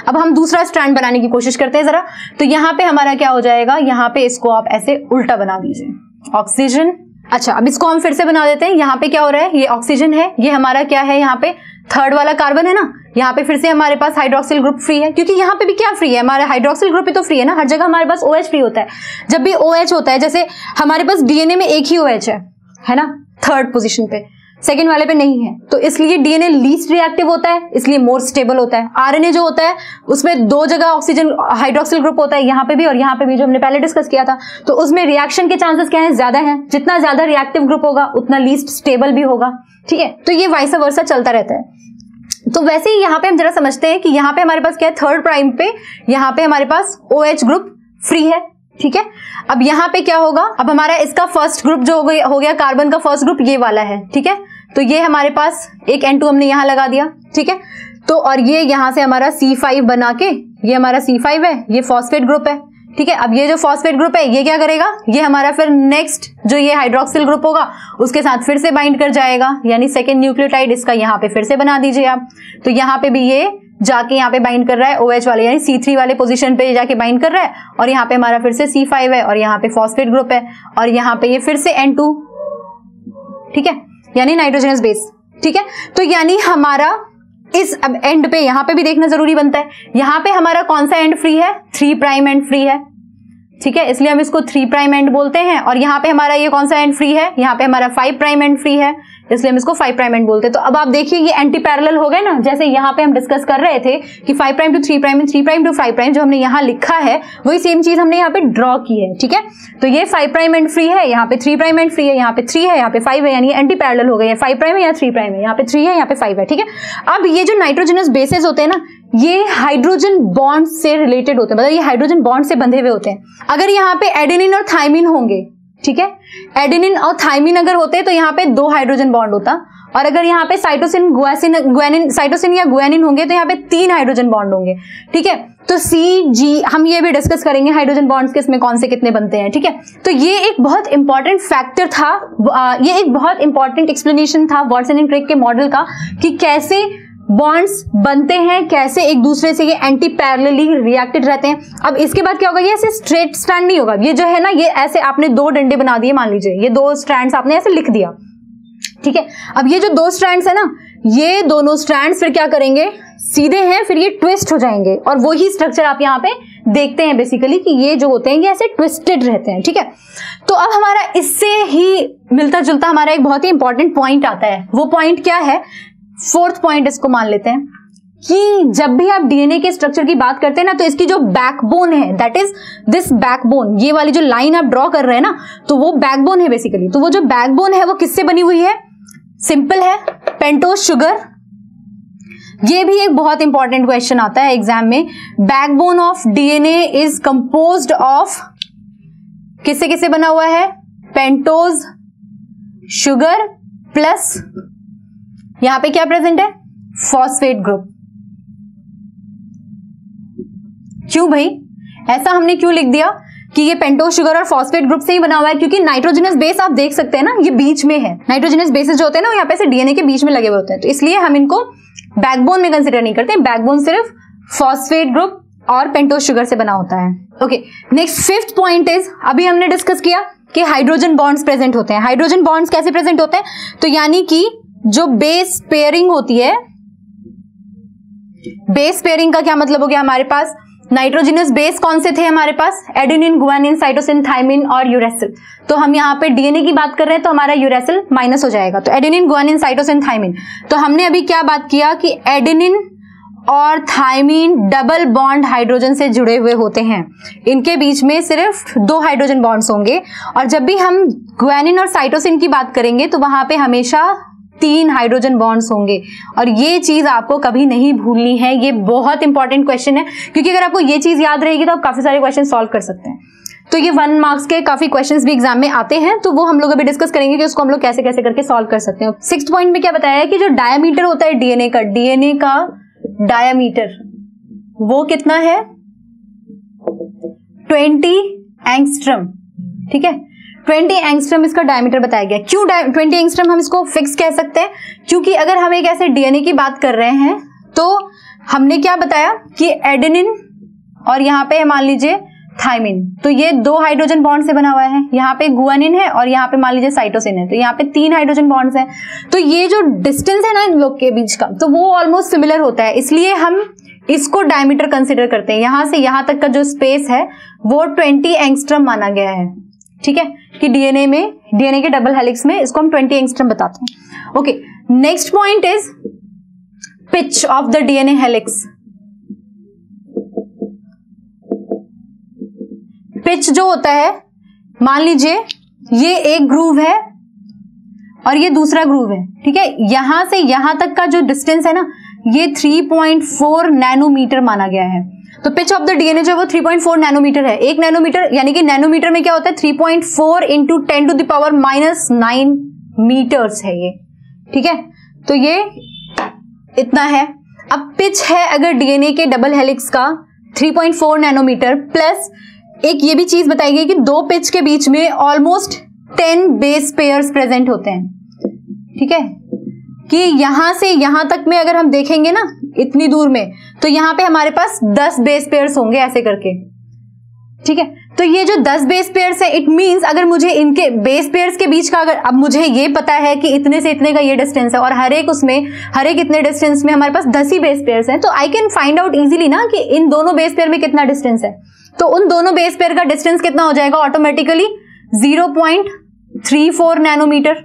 अब हम दूसरा स्ट्रैंड बनाने की कोशिश करते हैं जरा। तो यहाँ पे हमारा क्या हो जाएगा, यहाँ पे इसको आप ऐसे उल्टा बना दीजिए, ऑक्सीजन। अच्छा, अब इसको हम फिर से बना देते हैं। यहाँ पे क्या हो रहा है, ये ऑक्सीजन है, ये हमारा क्या है, यहाँ पे थर्ड वाला कार्बन है ना। यहाँ पे फिर से हमारे पास हाइड्रोक्सिल ग्रुप फ्री है, क्योंकि यहाँ पे भी क्या फ्री है, हमारा हाइड्रोक्सिल ग्रुप ही तो फ्री है ना। हर जगह हमारे पास OH फ्री होता है। जब भी OH होता है, जैसे हमारे पास डीएनए में एक ही OH है ना, थर्ड पोजीशन पे, सेकेंड वाले पे नहीं है, तो इसलिए डीएनए लीस्ट रिएक्टिव होता है, इसलिए मोर स्टेबल होता है। आरएनए जो होता है उसमें 2 जगह ऑक्सीजन हाइड्रोक्सिल ग्रुप होता है, यहाँ पे भी और यहाँ पे भी, जो हमने पहले डिस्कस किया था। तो उसमें रिएक्शन के चांसेस क्या है, ज्यादा है। जितना ज्यादा रिएक्टिव ग्रुप होगा उतना लीस्ट स्टेबल भी होगा। ठीक है, तो ये वाइस वर्सा चलता रहता है। तो वैसे ही यहाँ पे हम जरा समझते हैं कि यहाँ पे हमारे पास क्या है, थर्ड प्राइम पे यहाँ पे हमारे पास OH ग्रुप फ्री है। ठीक है, अब यहाँ पे क्या होगा, अब हमारा इसका फर्स्ट ग्रुप जो हो गया कार्बन का फर्स्ट ग्रुप ये वाला है। ठीक है, तो ये हमारे पास एक N2 हमने यहाँ लगा दिया। ठीक है, तो और ये यहाँ से हमारा C5 बना के, ये हमारा C5 है, ये फॉस्फेट ग्रुप है। ठीक है, अब ये जो फॉस्फेट ग्रुप है ये क्या करेगा, ये हमारा फिर नेक्स्ट जो ये हाइड्रोक्सिल ग्रुप होगा उसके साथ फिर से बाइंड कर जाएगा, यानी सेकेंड न्यूक्लियोटाइड इसका यहाँ पे फिर से बना दीजिए आप। तो यहाँ पे भी ये जाके यहाँ पे बाइंड कर रहा है OH वाले, यानी C3 वाले पोजीशन पे जाके बाइंड कर रहा है, और यहाँ पे हमारा फिर से C5 है और यहाँ पे फॉस्फेट ग्रुप है, और यहाँ पे ये फिर से N2। ठीक है, यानी नाइट्रोजनस बेस। ठीक है, तो यानी हमारा इस अब एंड पे यहाँ पे भी देखना जरूरी बनता है, यहाँ पे हमारा कौन सा एंड फ्री है, 3 प्राइम एंड फ्री है। ठीक है, इसलिए हम इसको 3 प्राइम एंड बोलते हैं। और यहाँ पे हमारा ये कौन सा एंड फ्री है, यहाँ पे हमारा 5 प्राइम एंड फ्री है, इसलिए हम इसको 5 प्राइम एंड बोलते हैं। तो अब आप देखिए ये एंटी पैरेलल हो गए ना, जैसे यहाँ पे हम डिस्कस कर रहे थे कि 5 prime to 3 prime and 3 prime to 5 prime, जो हमने यहाँ लिखा है वही सेम चीज हमने यहाँ पे ड्रॉ की है। ठीक है, तो ये 5 प्राइम एंड फ्री है, यहाँ पे 3 प्राइम एंड फ्री है, यहाँ पे 3 है, यहाँ पे 5 है, यानी एंटी पैरेलल हो गए। 5 प्राइम है या 3 प्राइम है, यहाँ पे 3 है, यहाँ पे 5 है। ठीक है, अब ये जो नाइट्रोजनस बेसेस होते हैं ना, ये हाइड्रोजन बॉन्ड से रिलेटेड होते हैं, मतलब ये हाइड्रोजन बॉन्ड से बंधे हुए होते हैं। अगर यहाँ पे एडेनिन और थाइमिन होंगे, ठीक है, एडेनिन और थाइमिन अगर होते तो यहाँ पे 2 हाइड्रोजन बॉन्ड होता, और अगर यहाँ पे साइटोसिन या गुआनिन होंगे तो यहाँ पे 3 हाइड्रोजन बॉन्ड होंगे। ठीक है, तो सी जी हम ये भी डिस्कस करेंगे हाइड्रोजन बॉन्ड्स किसमें कौन से कितने बनते हैं। ठीक है, तो ये एक बहुत इंपॉर्टेंट फैक्टर था, ये एक बहुत इंपॉर्टेंट एक्सप्लेनेशन था वाटसन एंड क्रिक के मॉडल का कि कैसे बॉन्ड्स बनते हैं, कैसे एक दूसरे से ये एंटी पैरेलली रिएक्टेड रहते हैं। अब इसके बाद क्या होगा, ये ऐसे स्ट्रेट स्ट्रैंड नहीं होगा, ये जो है ना, ये ऐसे आपने 2 डंडे बना दिए, मान लीजिए ये 2 स्ट्रैंड्स आपने ऐसे लिख दिया। ठीक है, अब ये जो 2 स्ट्रैंड्स है ना, ये दोनों स्ट्रैंड्स फिर क्या करेंगे, सीधे हैं, फिर ये ट्विस्ट हो जाएंगे, और वही स्ट्रक्चर आप यहाँ पे देखते हैं बेसिकली कि ये जो होते हैं ये ऐसे ट्विस्टेड रहते हैं। ठीक है, तो अब हमारा इससे ही मिलता जुलता हमारा एक बहुत ही इंपॉर्टेंट पॉइंट आता है। वो पॉइंट क्या है, 4th पॉइंट इसको मान लेते हैं कि जब भी आप डीएनए के स्ट्रक्चर की बात करते हैं ना, तो इसकी जो बैकबोन है, दैट इज दिस बैकबोन, ये वाली जो लाइन आप ड्रॉ कर रहे हैं ना, तो वो बैकबोन है बेसिकली। तो वो जो बैकबोन है वो किससे बनी हुई है, सिंपल है, पेंटोज शुगर। ये भी एक बहुत इंपॉर्टेंट क्वेश्चन आता है एग्जाम में। Backbone of DNA is composed of, किससे किससे बना हुआ है, पेंटोज शुगर प्लस यहां पे क्या प्रेजेंट है, फॉस्फेट ग्रुप। क्यों भाई, ऐसा हमने क्यों लिख दिया कि ये पेंटोज शुगर और फॉस्फेट ग्रुप से ही बना हुआ है, क्योंकि नाइट्रोजनस बेस आप देख सकते हैं ना, ये बीच में है। नाइट्रोजनस बेसेस जो होते हैं ना, यहाँ पे से डीएनए के बीच में लगे हुए होते हैं, तो इसलिए हम इनको बैकबोन में कंसिडर नहीं करते। बैकबोन सिर्फ फॉस्फेट ग्रुप और पेंटोज शुगर से बना होता है। Okay, next 5th point is, अभी हमने डिस्कस किया कि हाइड्रोजन बॉन्ड्स प्रेजेंट होते हैं। हाइड्रोजन बॉन्ड्स कैसे प्रेजेंट होते हैं, तो यानी कि जो बेस पेयरिंग होती है, बेस पेयरिंग का क्या मतलब हो गया, हमारे पास नाइट्रोजनस बेस कौन से थे हमारे पास, एडेनिन, गुआनिन, साइटोसिन, थाइमिन और यूरेसिल। तो हम यहाँ पे डीएनए की बात कर रहे हैं तो हमारा यूरेसिल माइनस हो जाएगा, तो एडेनिन, गुआनिन, साइटोसिन, थाइमिन। तो हमने अभी क्या बात किया कि एडेनिन और थाइमिन डबल बॉन्ड हाइड्रोजन से जुड़े हुए होते हैं, इनके बीच में सिर्फ 2 हाइड्रोजन बॉन्ड्स होंगे। और जब भी हम गुआनिन और साइटोसिन की बात करेंगे तो वहां पे हमेशा 3 हाइड्रोजन बॉन्ड्स होंगे। और ये चीज आपको कभी नहीं भूलनी है, ये बहुत इंपॉर्टेंट क्वेश्चन है, क्योंकि अगर आपको ये चीज याद रहेगी तो आप काफी सारे क्वेश्चन सॉल्व कर सकते हैं। तो ये 1 मार्क्स के काफी क्वेश्चंस भी एग्जाम में आते हैं, तो वो हम लोग अभी डिस्कस करेंगे कि उसको हम लोग कैसे कैसे करके सॉल्व कर सकते हैं। 6th पॉइंट में क्या बताया है कि जो डायमीटर होता है डीएनए का डायमीटर वो कितना है, 20 एंगस्ट्रम। ठीक है, 20 एंगस्ट्रम इसका डायमीटर बताया गया। क्यों 20 एंगस्ट्रम हम इसको फिक्स कह सकते हैं, क्योंकि अगर हम एक ऐसे डीएनए की बात कर रहे हैं तो हमने क्या बताया कि एडेनिन और यहाँ पे मान लीजिए थाइमिन, तो ये 2 हाइड्रोजन बॉन्ड से बना हुआ है, यहाँ पे गुआनिन है और यहाँ पे मान लीजिए साइटोसिन है, तो यहाँ पे 3 हाइड्रोजन बॉन्ड्स हैं। तो ये जो डिस्टेंस है ना इन लोग के बीच का, तो वो ऑलमोस्ट सिमिलर होता है, इसलिए हम इसको डायमीटर कंसिडर करते हैं। यहां से यहां तक का जो स्पेस है वो 20 एंगस्ट्रम माना गया है। ठीक है, कि डीएनए के डबल हेलिक्स में इसको हम 20 एंगस्ट्रम बताते हैं। Okay, next point is pitch of the DNA helix. Pitch जो होता है, मान लीजिए ये एक ग्रूव है और ये दूसरा ग्रूव है। ठीक है, यहां से यहां तक का जो डिस्टेंस है ना, ये 3.4 नैनोमीटर माना गया है। तो पिच ऑफ द डीएनए जो वो 3.4 नैनोमीटर है। 1 नैनोमीटर यानी कि नैनोमीटर में क्या होता है, 3.4 इंटू 10⁻⁻⁹ मीटर्स है ये। ठीक है, तो ये इतना है। अब पिच है अगर डीएनए के डबल हेलिक्स का 3.4 नैनोमीटर, प्लस एक ये भी चीज बताई गई कि 2 पिच के बीच में ऑलमोस्ट 10 बेस पेयर्स प्रेजेंट होते हैं। ठीक है, कि यहां से यहां तक में अगर हम देखेंगे ना इतनी दूर में, तो यहां पे हमारे पास 10 बेस पेयर्स होंगे ऐसे करके। ठीक है, तो ये जो 10 बेस पेयर्स है, इट मींस अगर मुझे इनके बेस पेयर्स के बीच का, अगर अब मुझे ये पता है कि इतने से इतने का ये डिस्टेंस है और हर एक इतने डिस्टेंस में हमारे पास 10 ही बेस पेयर्स हैं, तो I can find out easily ना कि इन दोनों बेस पेयर में कितना डिस्टेंस है। तो उन दोनों बेस पेयर का डिस्टेंस कितना हो जाएगा ऑटोमेटिकली 0.34 नैनोमीटर।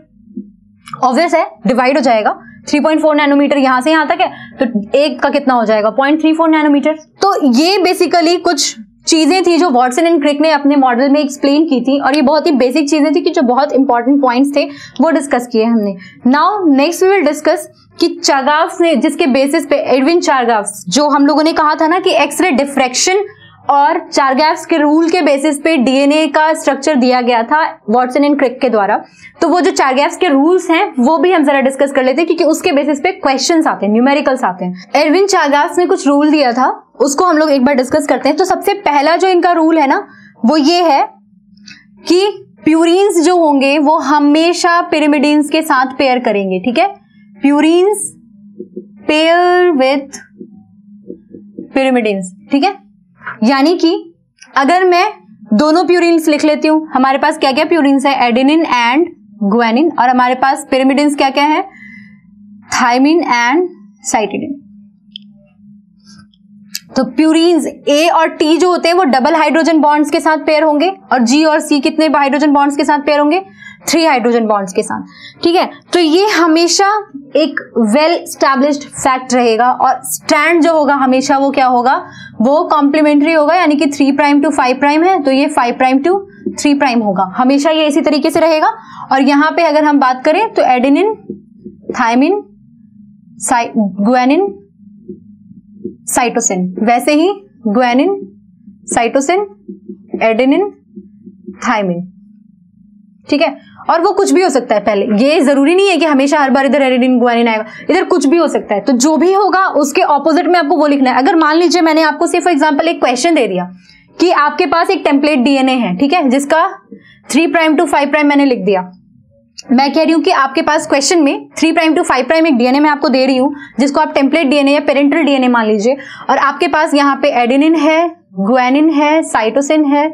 ऑब्वियस है, डिवाइड हो जाएगा। 3.4 नैनोमीटर यहां से यहां तक है, तो एक का कितना हो जाएगा 0.34 नैनोमीटर। तो ये बेसिकली कुछ चीजें थी जो वॉटसन एंड क्रिक ने अपने मॉडल में एक्सप्लेन की थी, और ये बहुत ही बेसिक चीजें थी कि जो बहुत इंपॉर्टेंट पॉइंट्स थे वो डिस्कस किए हमने। Now next we will discuss कि चारगाफ्स ने, जिसके बेसिस पे एडविन चारगाफ्स, जो हम लोगों ने कहा था ना कि एक्सरे डिफ्रैक्शन और चारगाफ्स के रूल के बेसिस पे डीएनए का स्ट्रक्चर दिया गया था वॉटसन एंड क्रिक के द्वारा। तो वो जो चारगाफ्स के रूल्स हैं वो भी हम जरा डिस्कस कर लेते हैं, क्योंकि उसके बेसिस पे क्वेश्चंस आते हैं, न्यूमेरिकल्स आते हैं। एडविन चारगाफ्स ने कुछ रूल दिया था, उसको हम लोग एक बार डिस्कस करते हैं। तो सबसे पहला जो इनका रूल है ना, वो ये है कि प्यूरिन्स जो होंगे वो हमेशा पिरिमिडिन्स के साथ पेयर करेंगे। ठीक है, प्यूरिन्स पेयर विथ पिरिमिडिन्स। ठीक है, यानी कि अगर मैं दोनों प्यूरिन्स लिख लेती हूं, हमारे पास क्या क्या प्यूरिन्स है, एडेनिन एंड ग्वानिन, और हमारे पास पिरिमिडिन्स क्या क्या है, थायमिन एंड साइटिडिन। तो प्यूरिन्स ए और टी जो होते हैं वो डबल हाइड्रोजन बॉन्ड्स के साथ पेयर होंगे, और जी और सी कितने हाइड्रोजन बॉन्ड्स के साथ पेयर होंगे, 3 हाइड्रोजन बॉन्ड्स के साथ। ठीक है, तो ये हमेशा एक वेल एस्टैब्लिश्ड फैक्ट रहेगा, और स्ट्रैंड जो होगा हमेशा वो क्या होगा, वो कॉम्प्लीमेंट्री होगा, यानी कि 3' to 5' है तो ये 5' to 3' होगा, हमेशा ये इसी तरीके से रहेगा। और यहां पे अगर हम बात करें तो एडेनिन, थायमिन, ग्वानिन, साइटोसिन, वैसे ही ग्वानिन, साइटोसिन, एडेनिन, थायमिन। ठीक है, और वो कुछ भी हो सकता है, पहले ये जरूरी नहीं है कि हमेशा हर बार इधर एडेनिन ग्वानिन आएगा, इधर कुछ भी हो सकता है। तो जो भी होगा उसके ऑपोजिट में आपको वो लिखना है। अगर मान लीजिए मैंने आपको सिर्फ फॉर एग्जांपल एक क्वेश्चन दे दिया कि आपके पास एक टेम्पलेट डीएनए है, ठीक है, जिसका 3' to 5' मैंने लिख दिया। मैं कह रही हूं कि आपके पास क्वेश्चन में 3' to 5' एक डीएनए मैं आपको दे रही हूं, जिसको आप टेम्पलेट डीएनए या पेरेंटल डीएनए मान लीजिए, और आपके पास यहाँ पे एडेनिन है, ग्वानिन है, साइटोसिन है,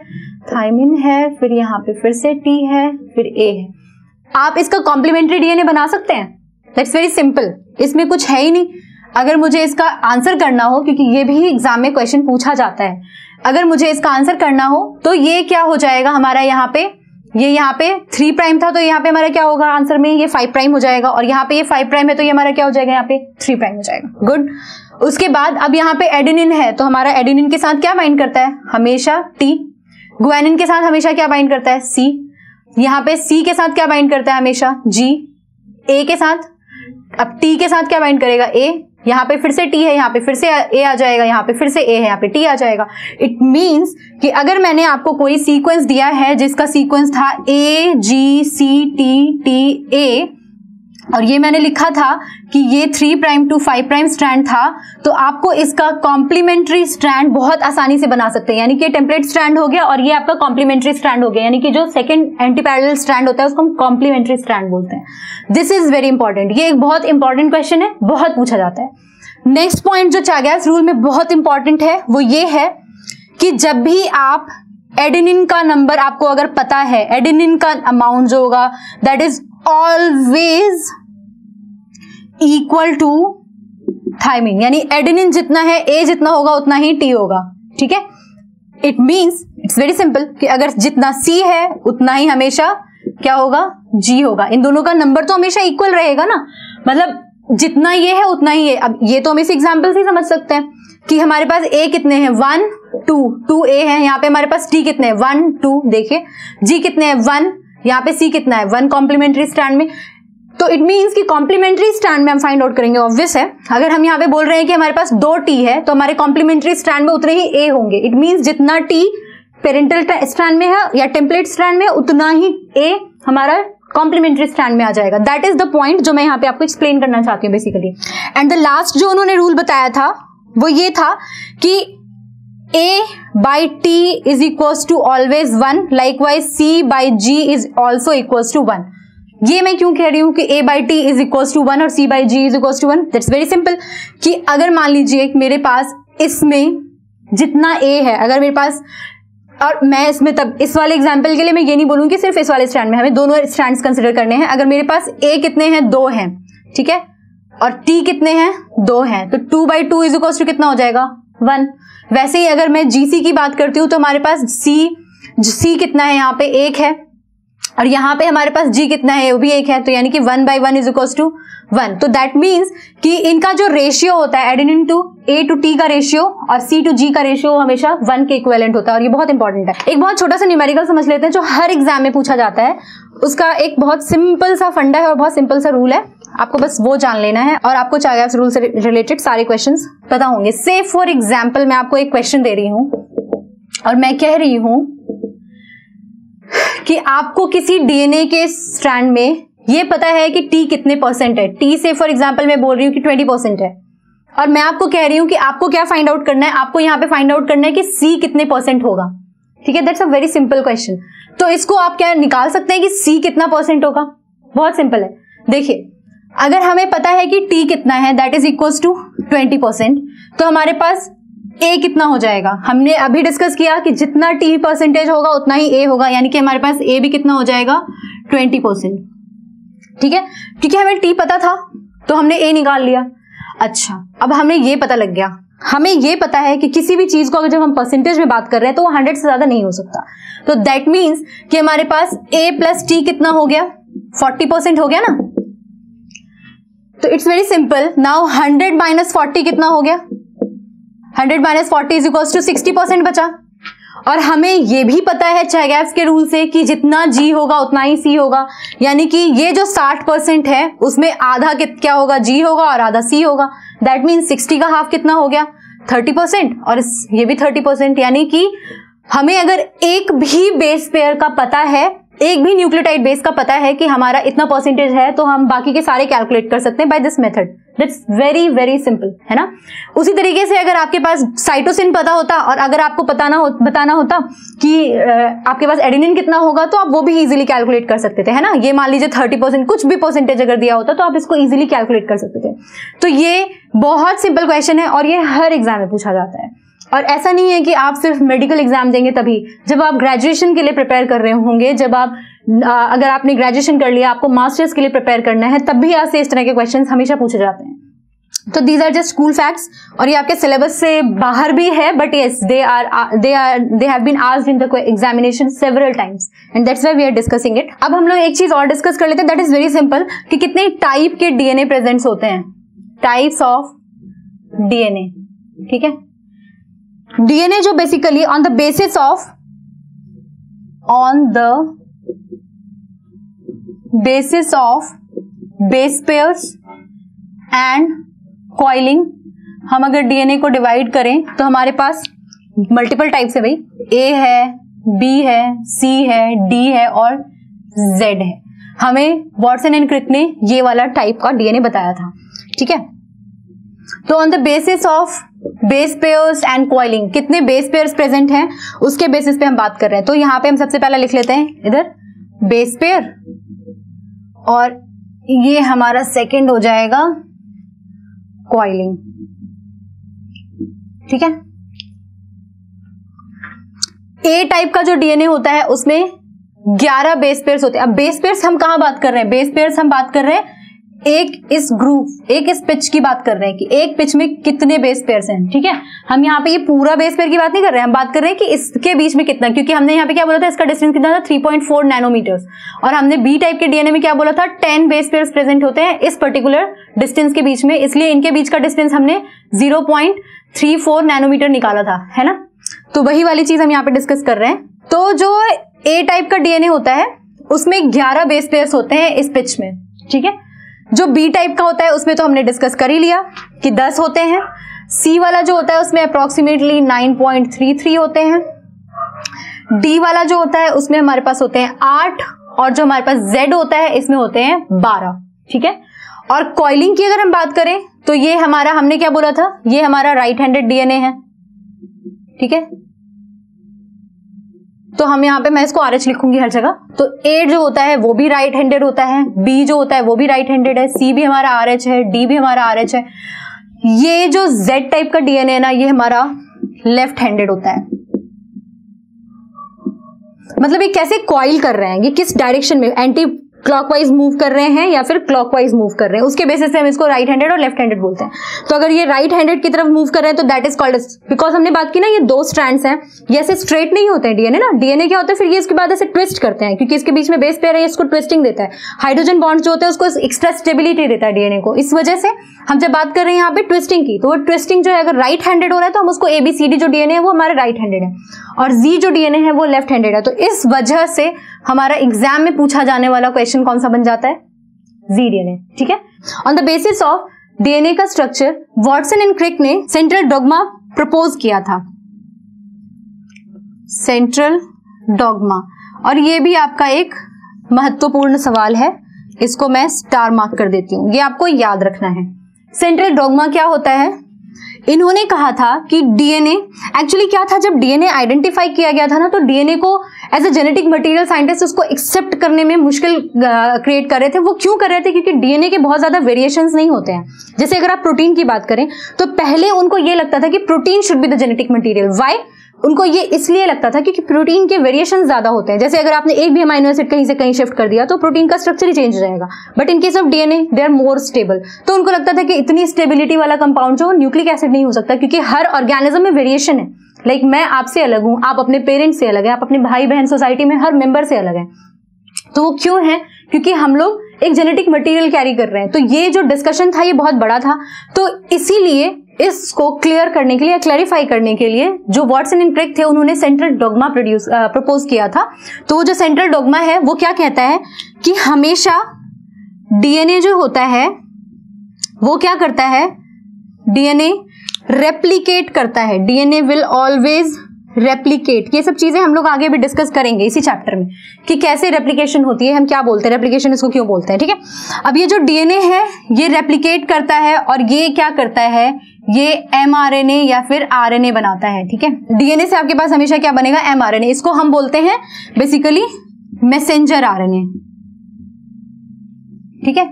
थायमिन है, फिर यहाँ पे फिर से टी है, फिर ए है। आप इसका कॉम्प्लीमेंट्री डीएनए बना सकते हैं। दैट्स वेरी सिंपल, इसमें कुछ है ही नहीं। अगर मुझे इसका आंसर करना हो, क्योंकि ये भी एग्जाम में क्वेश्चन पूछा जाता है, अगर मुझे इसका आंसर करना हो तो ये क्या हो जाएगा हमारा, यहाँ पे ये यहाँ पे 3' था तो यहाँ पे हमारा क्या होगा आंसर में, ये 5' हो जाएगा, और यहाँ पे ये 5' है तो ये हमारा क्या हो जाएगा, यहाँ पे 3' हो जाएगा। गुड। उसके बाद अब यहाँ पे एडेनिन है तो हमारा एडेनिन के साथ क्या बाइंड करता है, हमेशा टी। ग्वानिन के साथ हमेशा क्या बाइंड करता है, सी। यहाँ पे सी के साथ क्या बाइंड करता है, हमेशा जी। ए के साथ, अब टी के साथ क्या बाइंड करेगा, ए। यहाँ पे फिर से टी है, यहाँ पे फिर से ए आ जाएगा, यहाँ पे फिर से ए है, यहाँ पे टी आ जाएगा। इट मींस कि अगर मैंने आपको कोई सीक्वेंस दिया है जिसका सीक्वेंस था ए जी सी टी टी ए, और ये मैंने लिखा था कि ये 3' to 5' स्ट्रैंड था, तो आपको इसका कॉम्प्लीमेंट्री स्ट्रैंड बहुत आसानी से बना सकते हैं। यानी कि टेम्पलेट स्ट्रैंड हो गया और ये आपका कॉम्प्लीमेंट्री स्ट्रैंड हो गया, यानी कि जो सेकंड एंटी पैरेलल स्ट्रैंड होता है उसको हम कॉम्प्लीमेंट्री स्ट्रैंड बोलते हैं। दिस इज वेरी इंपॉर्टेंट, ये एक बहुत इंपॉर्टेंट क्वेश्चन है, बहुत पूछा जाता है। नेक्स्ट पॉइंट जो चारगाफ्स रूल में बहुत इंपॉर्टेंट है वो ये है कि जब भी आप एडेनिन का नंबर आपको अगर पता है, एडेनिन का अमाउंट जो होगा that is always equal to thymine, यानी एडेनिन जितना है ए जितना होगा उतना ही टी होगा। ठीक है, it means it's very simple कि अगर जितना सी है उतना ही हमेशा क्या होगा, जी होगा। इन दोनों का नंबर तो हमेशा इक्वल रहेगा ना, मतलब जितना ये है उतना ही है। अब ये तो हम इस एग्जाम्पल से समझ सकते हैं कि हमारे पास ए कितने हैं, 1 2 ए है, यहाँ पे हमारे पास टी कितने हैं, 1 2, देखिए जी कितने हैं 1, यहाँ पे सी कितना है 1 कॉम्प्लीमेंट्री स्ट्रैंड में। तो इट मींस कि कॉम्प्लीमेंट्री स्ट्रैंड में हम फाइंड आउट करेंगे। ऑब्वियस है, अगर हम यहाँ पे बोल रहे हैं कि हमारे पास 2 टी है तो हमारे कॉम्प्लीमेंट्री स्ट्रैंड में उतने ही ए होंगे। इट मींस जितना टी पेरेंटल स्ट्रैंड में है या टेम्पलेट स्ट्रैंड में उतना ही ए हमारा कॉम्प्लीमेंट्री स्ट्रैंड में आ जाएगा। दैट इज द पॉइंट जो मैं यहाँ पे आपको एक्सप्लेन करना चाहती हूँ बेसिकली। एंड द लास्ट जो उन्होंने रूल बताया था वो ये था कि A/T is equals to always 1, likewise C/G is also equals to 1। ये मैं क्यों कह रही हूं कि A/T is equals to 1 और C/G is equals to 1? That's very simple कि अगर मान लीजिए मेरे पास इसमें जितना A है, अगर मेरे पास और मैं इसमें तब इस वाले एग्जाम्पल के लिए मैं ये नहीं बोलूंगी सिर्फ इस वाले स्ट्रैंड में, हमें दोनों स्ट्रैंड्स कंसिडर करने हैं। अगर मेरे पास ए कितने हैं, 2 हैं, ठीक है, और टी कितने हैं, 2 हैं, तो 2/2 इज इक्वल टू कितना हो जाएगा, 1। वैसे ही अगर मैं जीसी की बात करती हूं तो हमारे पास सी कितना है, यहाँ पे 1 है, और यहाँ पे हमारे पास जी कितना है, वो भी 1 है, तो यानी कि 1/1 इज इक्वल टू 1। तो दैट मीन्स कि इनका जो रेशियो होता है adenine to A to T का रेशियो और सी टू जी का रेशियो हमेशा 1 के इक्विवेलेंट होता है, और ये बहुत इंपॉर्टेंट है। एक बहुत छोटा सा न्यूमेरिकल समझ लेते हैं जो हर एग्जाम में पूछा जाता है, उसका एक बहुत सिंपल सा फंडा है और बहुत सिंपल सा रूल है, आपको बस वो जान लेना है और आपको चार्गाफ रूल से रिलेटेड सारे क्वेश्चंस पता होंगे। से फॉर एग्जाम्पल मैं आपको एक क्वेश्चन दे रही हूं और मैं कह रही हूं कि आपको किसी डीएनए के स्ट्रैंड में ये पता है कि टी कितने परसेंट है, टी से फॉर एग्जांपल मैं बोल रही हूँ कि 20% है, और मैं आपको कह रही हूँ कि आपको क्या फाइंड आउट करना है, आपको यहाँ पे फाइंड आउट करना है कि सी कितने परसेंट होगा, ठीक है, that's a very simple question. तो इसको आप क्या निकाल सकते हैं कि सी कितना परसेंट होगा, बहुत सिंपल है। देखिए अगर हमें पता है कि टी कितना है दैट इज इक्वल टू 20%, तो हमारे पास ए कितना हो जाएगा, हमने अभी डिस्कस किया कि जितना टी परसेंटेज होगा उतना ही ए होगा, यानी कि हमारे पास ए भी कितना हो जाएगा, 20%, ठीक है, क्योंकि हमें टी पता था तो हमने ए निकाल लिया। अच्छा, अब हमें ये पता लग गया, हमें ये पता है कि किसी भी चीज को अगर जब हम परसेंटेज में बात कर रहे हैं तो वो 100 से ज्यादा नहीं हो सकता, तो दैट मीन्स कि हमारे पास ए प्लस टी कितना हो गया, 40% हो गया ना। तो it's very simple, now 100 minus 40 कितना हो गया, 100 माइनस 40 इज इक्वल टू 60% बचा। और हमें ये भी पता है चार्गाफ के रूल से कि जितना जी होगा उतना ही सी होगा, यानी कि ये जो 60% है उसमें आधा क्या होगा, जी होगा और आधा सी होगा, दैट मीन्स 60 का हाफ कितना हो गया, 30%, और ये भी 30%, यानी कि हमें अगर एक भी बेस पेयर का पता है, एक भी न्यूक्लियोटाइड बेस का पता है कि हमारा इतना परसेंटेज है, तो हम बाकी के सारे कैलकुलेट कर सकते हैं by this method. That's very very simple, है ना। उसी तरीके से अगर आपके पास साइटोसिन पता होता और अगर आपको बताना होता कि आपके पास एडेनिन कितना होगा, तो आप वो भी इजीली कैलकुलेट कर सकते थे, है ना। ये मान लीजिए 30%, कुछ भी परसेंटेज अगर दिया होता तो आप इसको इजीली कैलकुलेट कर सकते थे। तो ये बहुत सिंपल क्वेश्चन है और ये हर एग्जाम में पूछा जाता है। और ऐसा नहीं है कि आप सिर्फ मेडिकल एग्जाम देंगे तभी, जब आप ग्रेजुएशन के लिए प्रिपेयर कर रहे होंगे, जब आप अगर आपने ग्रेजुएशन कर लिया, आपको मास्टर्स के लिए प्रिपेयर करना है, तब भी आपसे इस तरह के क्वेश्चंस हमेशा पूछे जाते हैं। तो these are just school facts, और ये आपके सिलेबस से बाहर भी है, but yes they have been asked in the examination several times and that's why we are discussing it. अब हम लोग एक चीज और डिस्कस कर लेते हैं, दैट इज वेरी सिंपल, कि कितने टाइप के डीएनए प्रेजेंट्स होते हैं, टाइप्स ऑफ डीएनए, ठीक है। डीएनए जो basically on the base of base pairs and coiling, हम अगर डीएनए को डिवाइड करें तो हमारे पास मल्टीपल टाइप्स है भाई, ए है, बी है, सी है, डी है और जेड है। हमें वॉटसन एंड क्रिक ने ये वाला टाइप का डीएनए बताया था, ठीक है। तो on the basis of base pairs and coiling, कितने बेस पेयर्स प्रेजेंट हैं उसके बेसिस पे हम बात कर रहे हैं। तो यहां पे हम सबसे पहला लिख लेते हैं इधर बेस पेयर, और ये हमारा सेकंड हो जाएगा कॉइलिंग, ठीक है। ए टाइप का जो डीएनए होता है उसमें 11 बेस पेयर्स होते हैं। अब बेस पेयर्स हम कहां बात कर रहे हैं, बेस पेयर्स हम बात कर रहे हैं एक इस ग्रुप, एक इस पिच की बात कर रहे हैं कि एक पिच में कितने बेस पेयर्स हैं, ठीक है। हम यहाँ पे ये पूरा बेस पेयर की बात नहीं कर रहे हैं, हम बात कर रहे हैं कि इसके बीच में कितना, क्योंकि हमने यहाँ पे क्या बोला था, इसका डिस्टेंस कितना था, 3.4 नैनोमीटर्स, और हमने बी टाइप के डीएनए में क्या बोला था, 10 बेस पेयर्स प्रेजेंट होते हैं इस पर्टिकुलर डिस्टेंस के बीच में, इसलिए इनके बीच का डिस्टेंस हमने 0.34 नैनोमीटर निकाला था, है ना। तो वही वाली चीज हम यहाँ पे डिस्कस कर रहे हैं। तो जो ए टाइप का डीएनए होता है उसमें 11 बेस पेयर्स होते हैं इस पिच में, ठीक है। जो बी टाइप का होता है उसमें तो हमने डिस्कस कर ही लिया कि 10 होते हैं। सी वाला जो होता है उसमें अप्रोक्सीमेटली 9.33 होते हैं। डी वाला जो होता है उसमें हमारे पास होते हैं 8, और जो हमारे पास जेड होता है इसमें होते हैं 12, ठीक है। और कॉइलिंग की अगर हम बात करें तो ये हमारा, हमने क्या बोला था, ये हमारा राइट हैंडेड डीएनए है, ठीक है। तो हम यहाँ पे, मैं इसको RH लिखूंगी हर जगह। तो A जो होता है वो भी राइट हैंडेड होता है, B जो होता है वो भी राइट हैंडेड है, C भी हमारा RH है, D भी हमारा RH है। ये जो Z टाइप का डीएनए है ना, ये हमारा लेफ्ट हैंडेड होता है, मतलब ये कैसे कॉइल कर रहे हैं, ये किस डायरेक्शन में, एंटी क्लॉकवाइज मूव कर रहे हैं या फिर क्लॉकवाइज मूव कर रहे हैं, उसके बेसिस से हम इसको राइट हैंडेड और लेफ्ट हैंडेड बोलते हैं। तो अगर ये राइट हैंडेड की तरफ मूव कर रहे हैं तो दैट इज कॉल्ड, बिकॉज हमने बात की ना ये 2 स्ट्रैंड्स हैं, ये ऐसे स्ट्रेट नहीं होते हैं डीएनए ना, डीएनए क्या होता है फिर ये इसके बाद ऐसे ट्विस्ट करते हैं, क्योंकि इसके बीच में बेस पेयर है, इसको ट्विस्टिंग देता है, हाइड्रोजन बॉन्ड जो होता है उसको एक्स्ट्रा स्टेबिलिटी देता है डीएनए को। इस वजह से हम जब बात कर रहे हैं यहाँ पे ट्विस्टिंग की, तो वो ट्विस्टिंग जो है अगर राइट हैंडेड हो रहा है तो हम उसको ABCD जो डीएनए है वो हमारे राइट हैंडेड है, और Z जो डीएनए है वो लेफ्ट हैंडेड है। तो इस वजह से हमारा एग्जाम में पूछा जाने वाला क्वेश्चन कौन सा बन जाता है, Z डीएनए। ठीक है, on the basis of DNA का स्ट्रक्चर वॉटसन एंड क्रिक ने सेंट्रल डॉग्मा प्रपोज किया था, सेंट्रल डॉग्मा। और ये भी आपका एक महत्वपूर्ण सवाल है, इसको मैं स्टार मार्क कर देती हूं, ये आपको याद रखना है। सेंट्रल डॉग्मा क्या होता है, इन्होंने कहा था कि डीएनए एक्चुअली क्या था, जब डीएनए आइडेंटिफाई किया गया था ना, तो डीएनए को as a genetic material scientist उसको एक्सेप्ट करने में मुश्किल क्रिएट कर रहे थे। वो क्यों कर रहे थे, क्योंकि डीएनए के बहुत ज्यादा वेरिएशंस नहीं होते हैं। जैसे अगर आप प्रोटीन की बात करें तो पहले उनको ये लगता था कि protein should be the genetic material. Why, उनको ये इसलिए लगता था क्योंकि प्रोटीन के वेरिएशन ज्यादा होते हैं। जैसे अगर आपने एक भी अमाइनो एसिड कहीं से कहीं शिफ्ट कर दिया तो प्रोटीन का स्ट्रक्चर ही चेंज हो जाएगा, but in case of DNA they are more stable. तो उनको लगता था कि इतनी स्टेबिलिटी वाला कंपाउंड जो न्यूक्लिक एसिड नहीं हो सकता, क्योंकि हर ऑर्गेनिज्म में वेरिएशन है। लाइक मैं आपसे अलग हूं, आप अपने पेरेंट्स से अलग है, आप अपने भाई बहन सोसाइटी में हर मेंबर से अलग है। तो वो क्यों है, क्योंकि हम लोग एक जेनेटिक मटेरियल कैरी कर रहे हैं। तो ये जो डिस्कशन था ये बहुत बड़ा था, तो इसीलिए इसको क्लियर करने के लिए, क्लैरिफाई करने के लिए जो वॉटसन एंड क्रिक थे उन्होंने सेंट्रल डॉग्मा प्रपोज किया था। तो वो जो सेंट्रल डॉग्मा है वो क्या कहता है कि हमेशा डीएनए जो होता है वो क्या करता है, डीएनए रेप्लिकेट करता है, डीएनए विल ऑलवेज रेप्लिकेट। ये सब चीजें हम लोग आगे भी डिस्कस करेंगे इसी चैप्टर में कि कैसे रेप्लिकेशन होती है, हम क्या बोलते हैं रेप्लिकेशन, इसको क्यों बोलते हैं। ठीक है, अब ये जो डीएनए है ये रेप्लिकेट करता है और ये क्या करता है, ये एमआरएनए या फिर आरएनए बनाता है। ठीक है, डीएनए से आपके पास हमेशा क्या बनेगा, एमआरएनए। इसको हम बोलते हैं बेसिकली मैसेंजर आरएनए। ठीक है,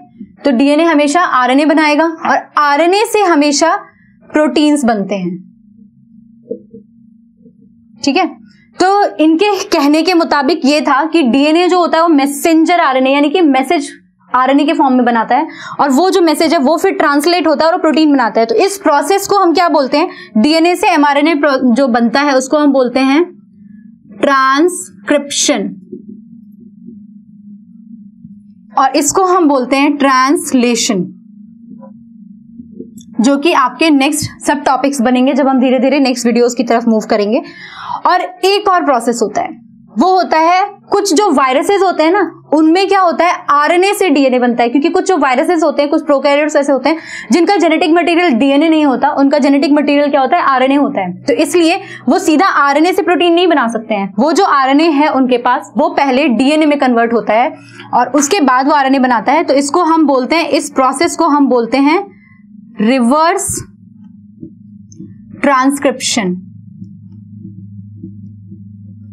तो डीएनए हमेशा आरएनए बनाएगा और आरएनए से हमेशा प्रोटीन्स बनते हैं। ठीक है, तो इनके कहने के मुताबिक ये था कि डीएनए जो होता है वो मैसेंजर आरएनए यानी कि मैसेज आरएनए के फॉर्म में बनाता है, और वो जो मैसेज है वो फिर ट्रांसलेट होता है और प्रोटीन बनाता है। तो इस प्रोसेस को हम क्या बोलते हैं, डीएनए से एमआरएनए जो बनता है उसको हम बोलते हैं ट्रांसक्रिप्शन, और इसको हम बोलते हैं ट्रांसलेशन, जो कि आपके नेक्स्ट सब टॉपिक्स बनेंगे जब हम धीरे धीरे नेक्स्ट वीडियोस की तरफ मूव करेंगे। और एक और प्रोसेस होता है, वो होता है कुछ जो वायरसेस होते हैं ना, उनमें क्या होता है आरएनए से डीएनए बनता है, क्योंकि कुछ जो वायरसेस होते हैं, कुछ प्रोकैरियोट्स ऐसे होते हैं जिनका जेनेटिक मटेरियल डीएनए नहीं होता, उनका जेनेटिक मटेरियल क्या होता है, आरएनए होता है। तो इसलिए वो सीधा आरएनए से प्रोटीन नहीं बना सकते हैं, वो जो आरएनए है उनके पास वो पहले डीएनए में कन्वर्ट होता है और उसके बाद वो आरएनए बनाता है। तो इसको हम बोलते हैं, इस प्रोसेस को हम बोलते हैं रिवर्स ट्रांसक्रिप्शन।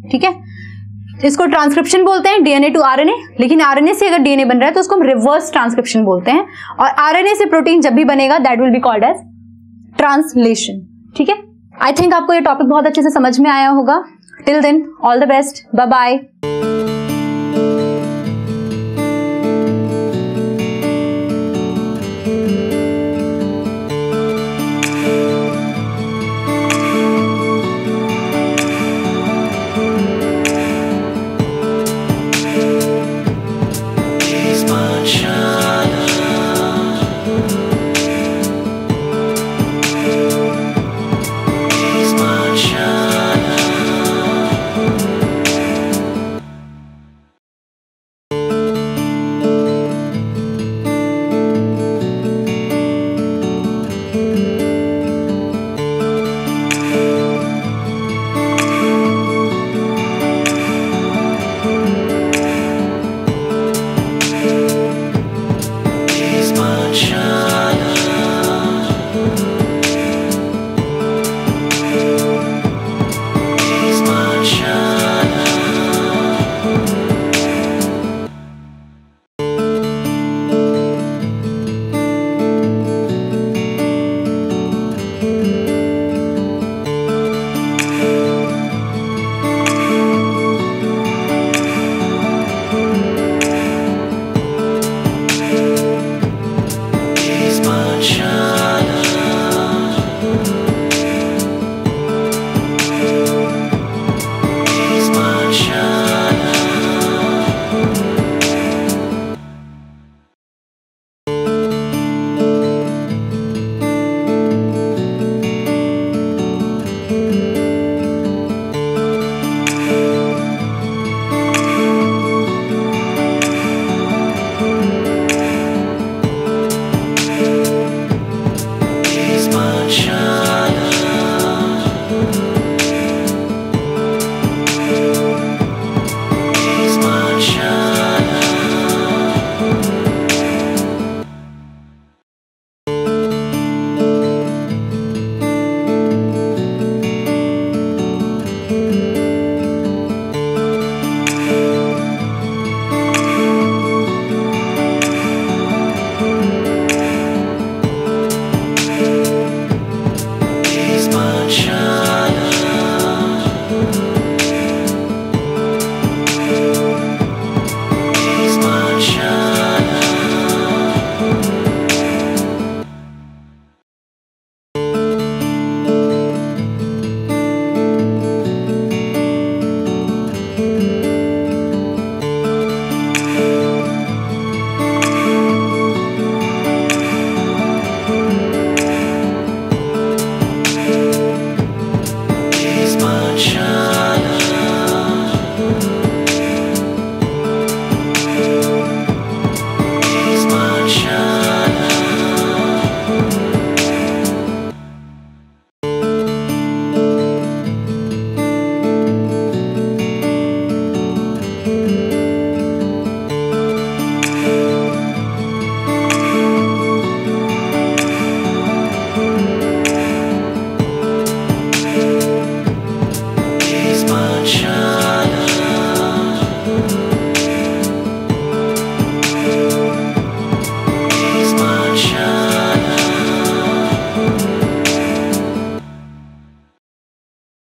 ठीक है, इसको ट्रांसक्रिप्शन बोलते हैं, डीएनए टू आरएनए, लेकिन आरएनए से अगर डीएनए बन रहा है तो उसको हम रिवर्स ट्रांसक्रिप्शन बोलते हैं, और आरएनए से प्रोटीन जब भी बनेगा that will be called as translation. ठीक है, आई थिंक आपको ये टॉपिक बहुत अच्छे से समझ में आया होगा। Till then all the best, bye bye.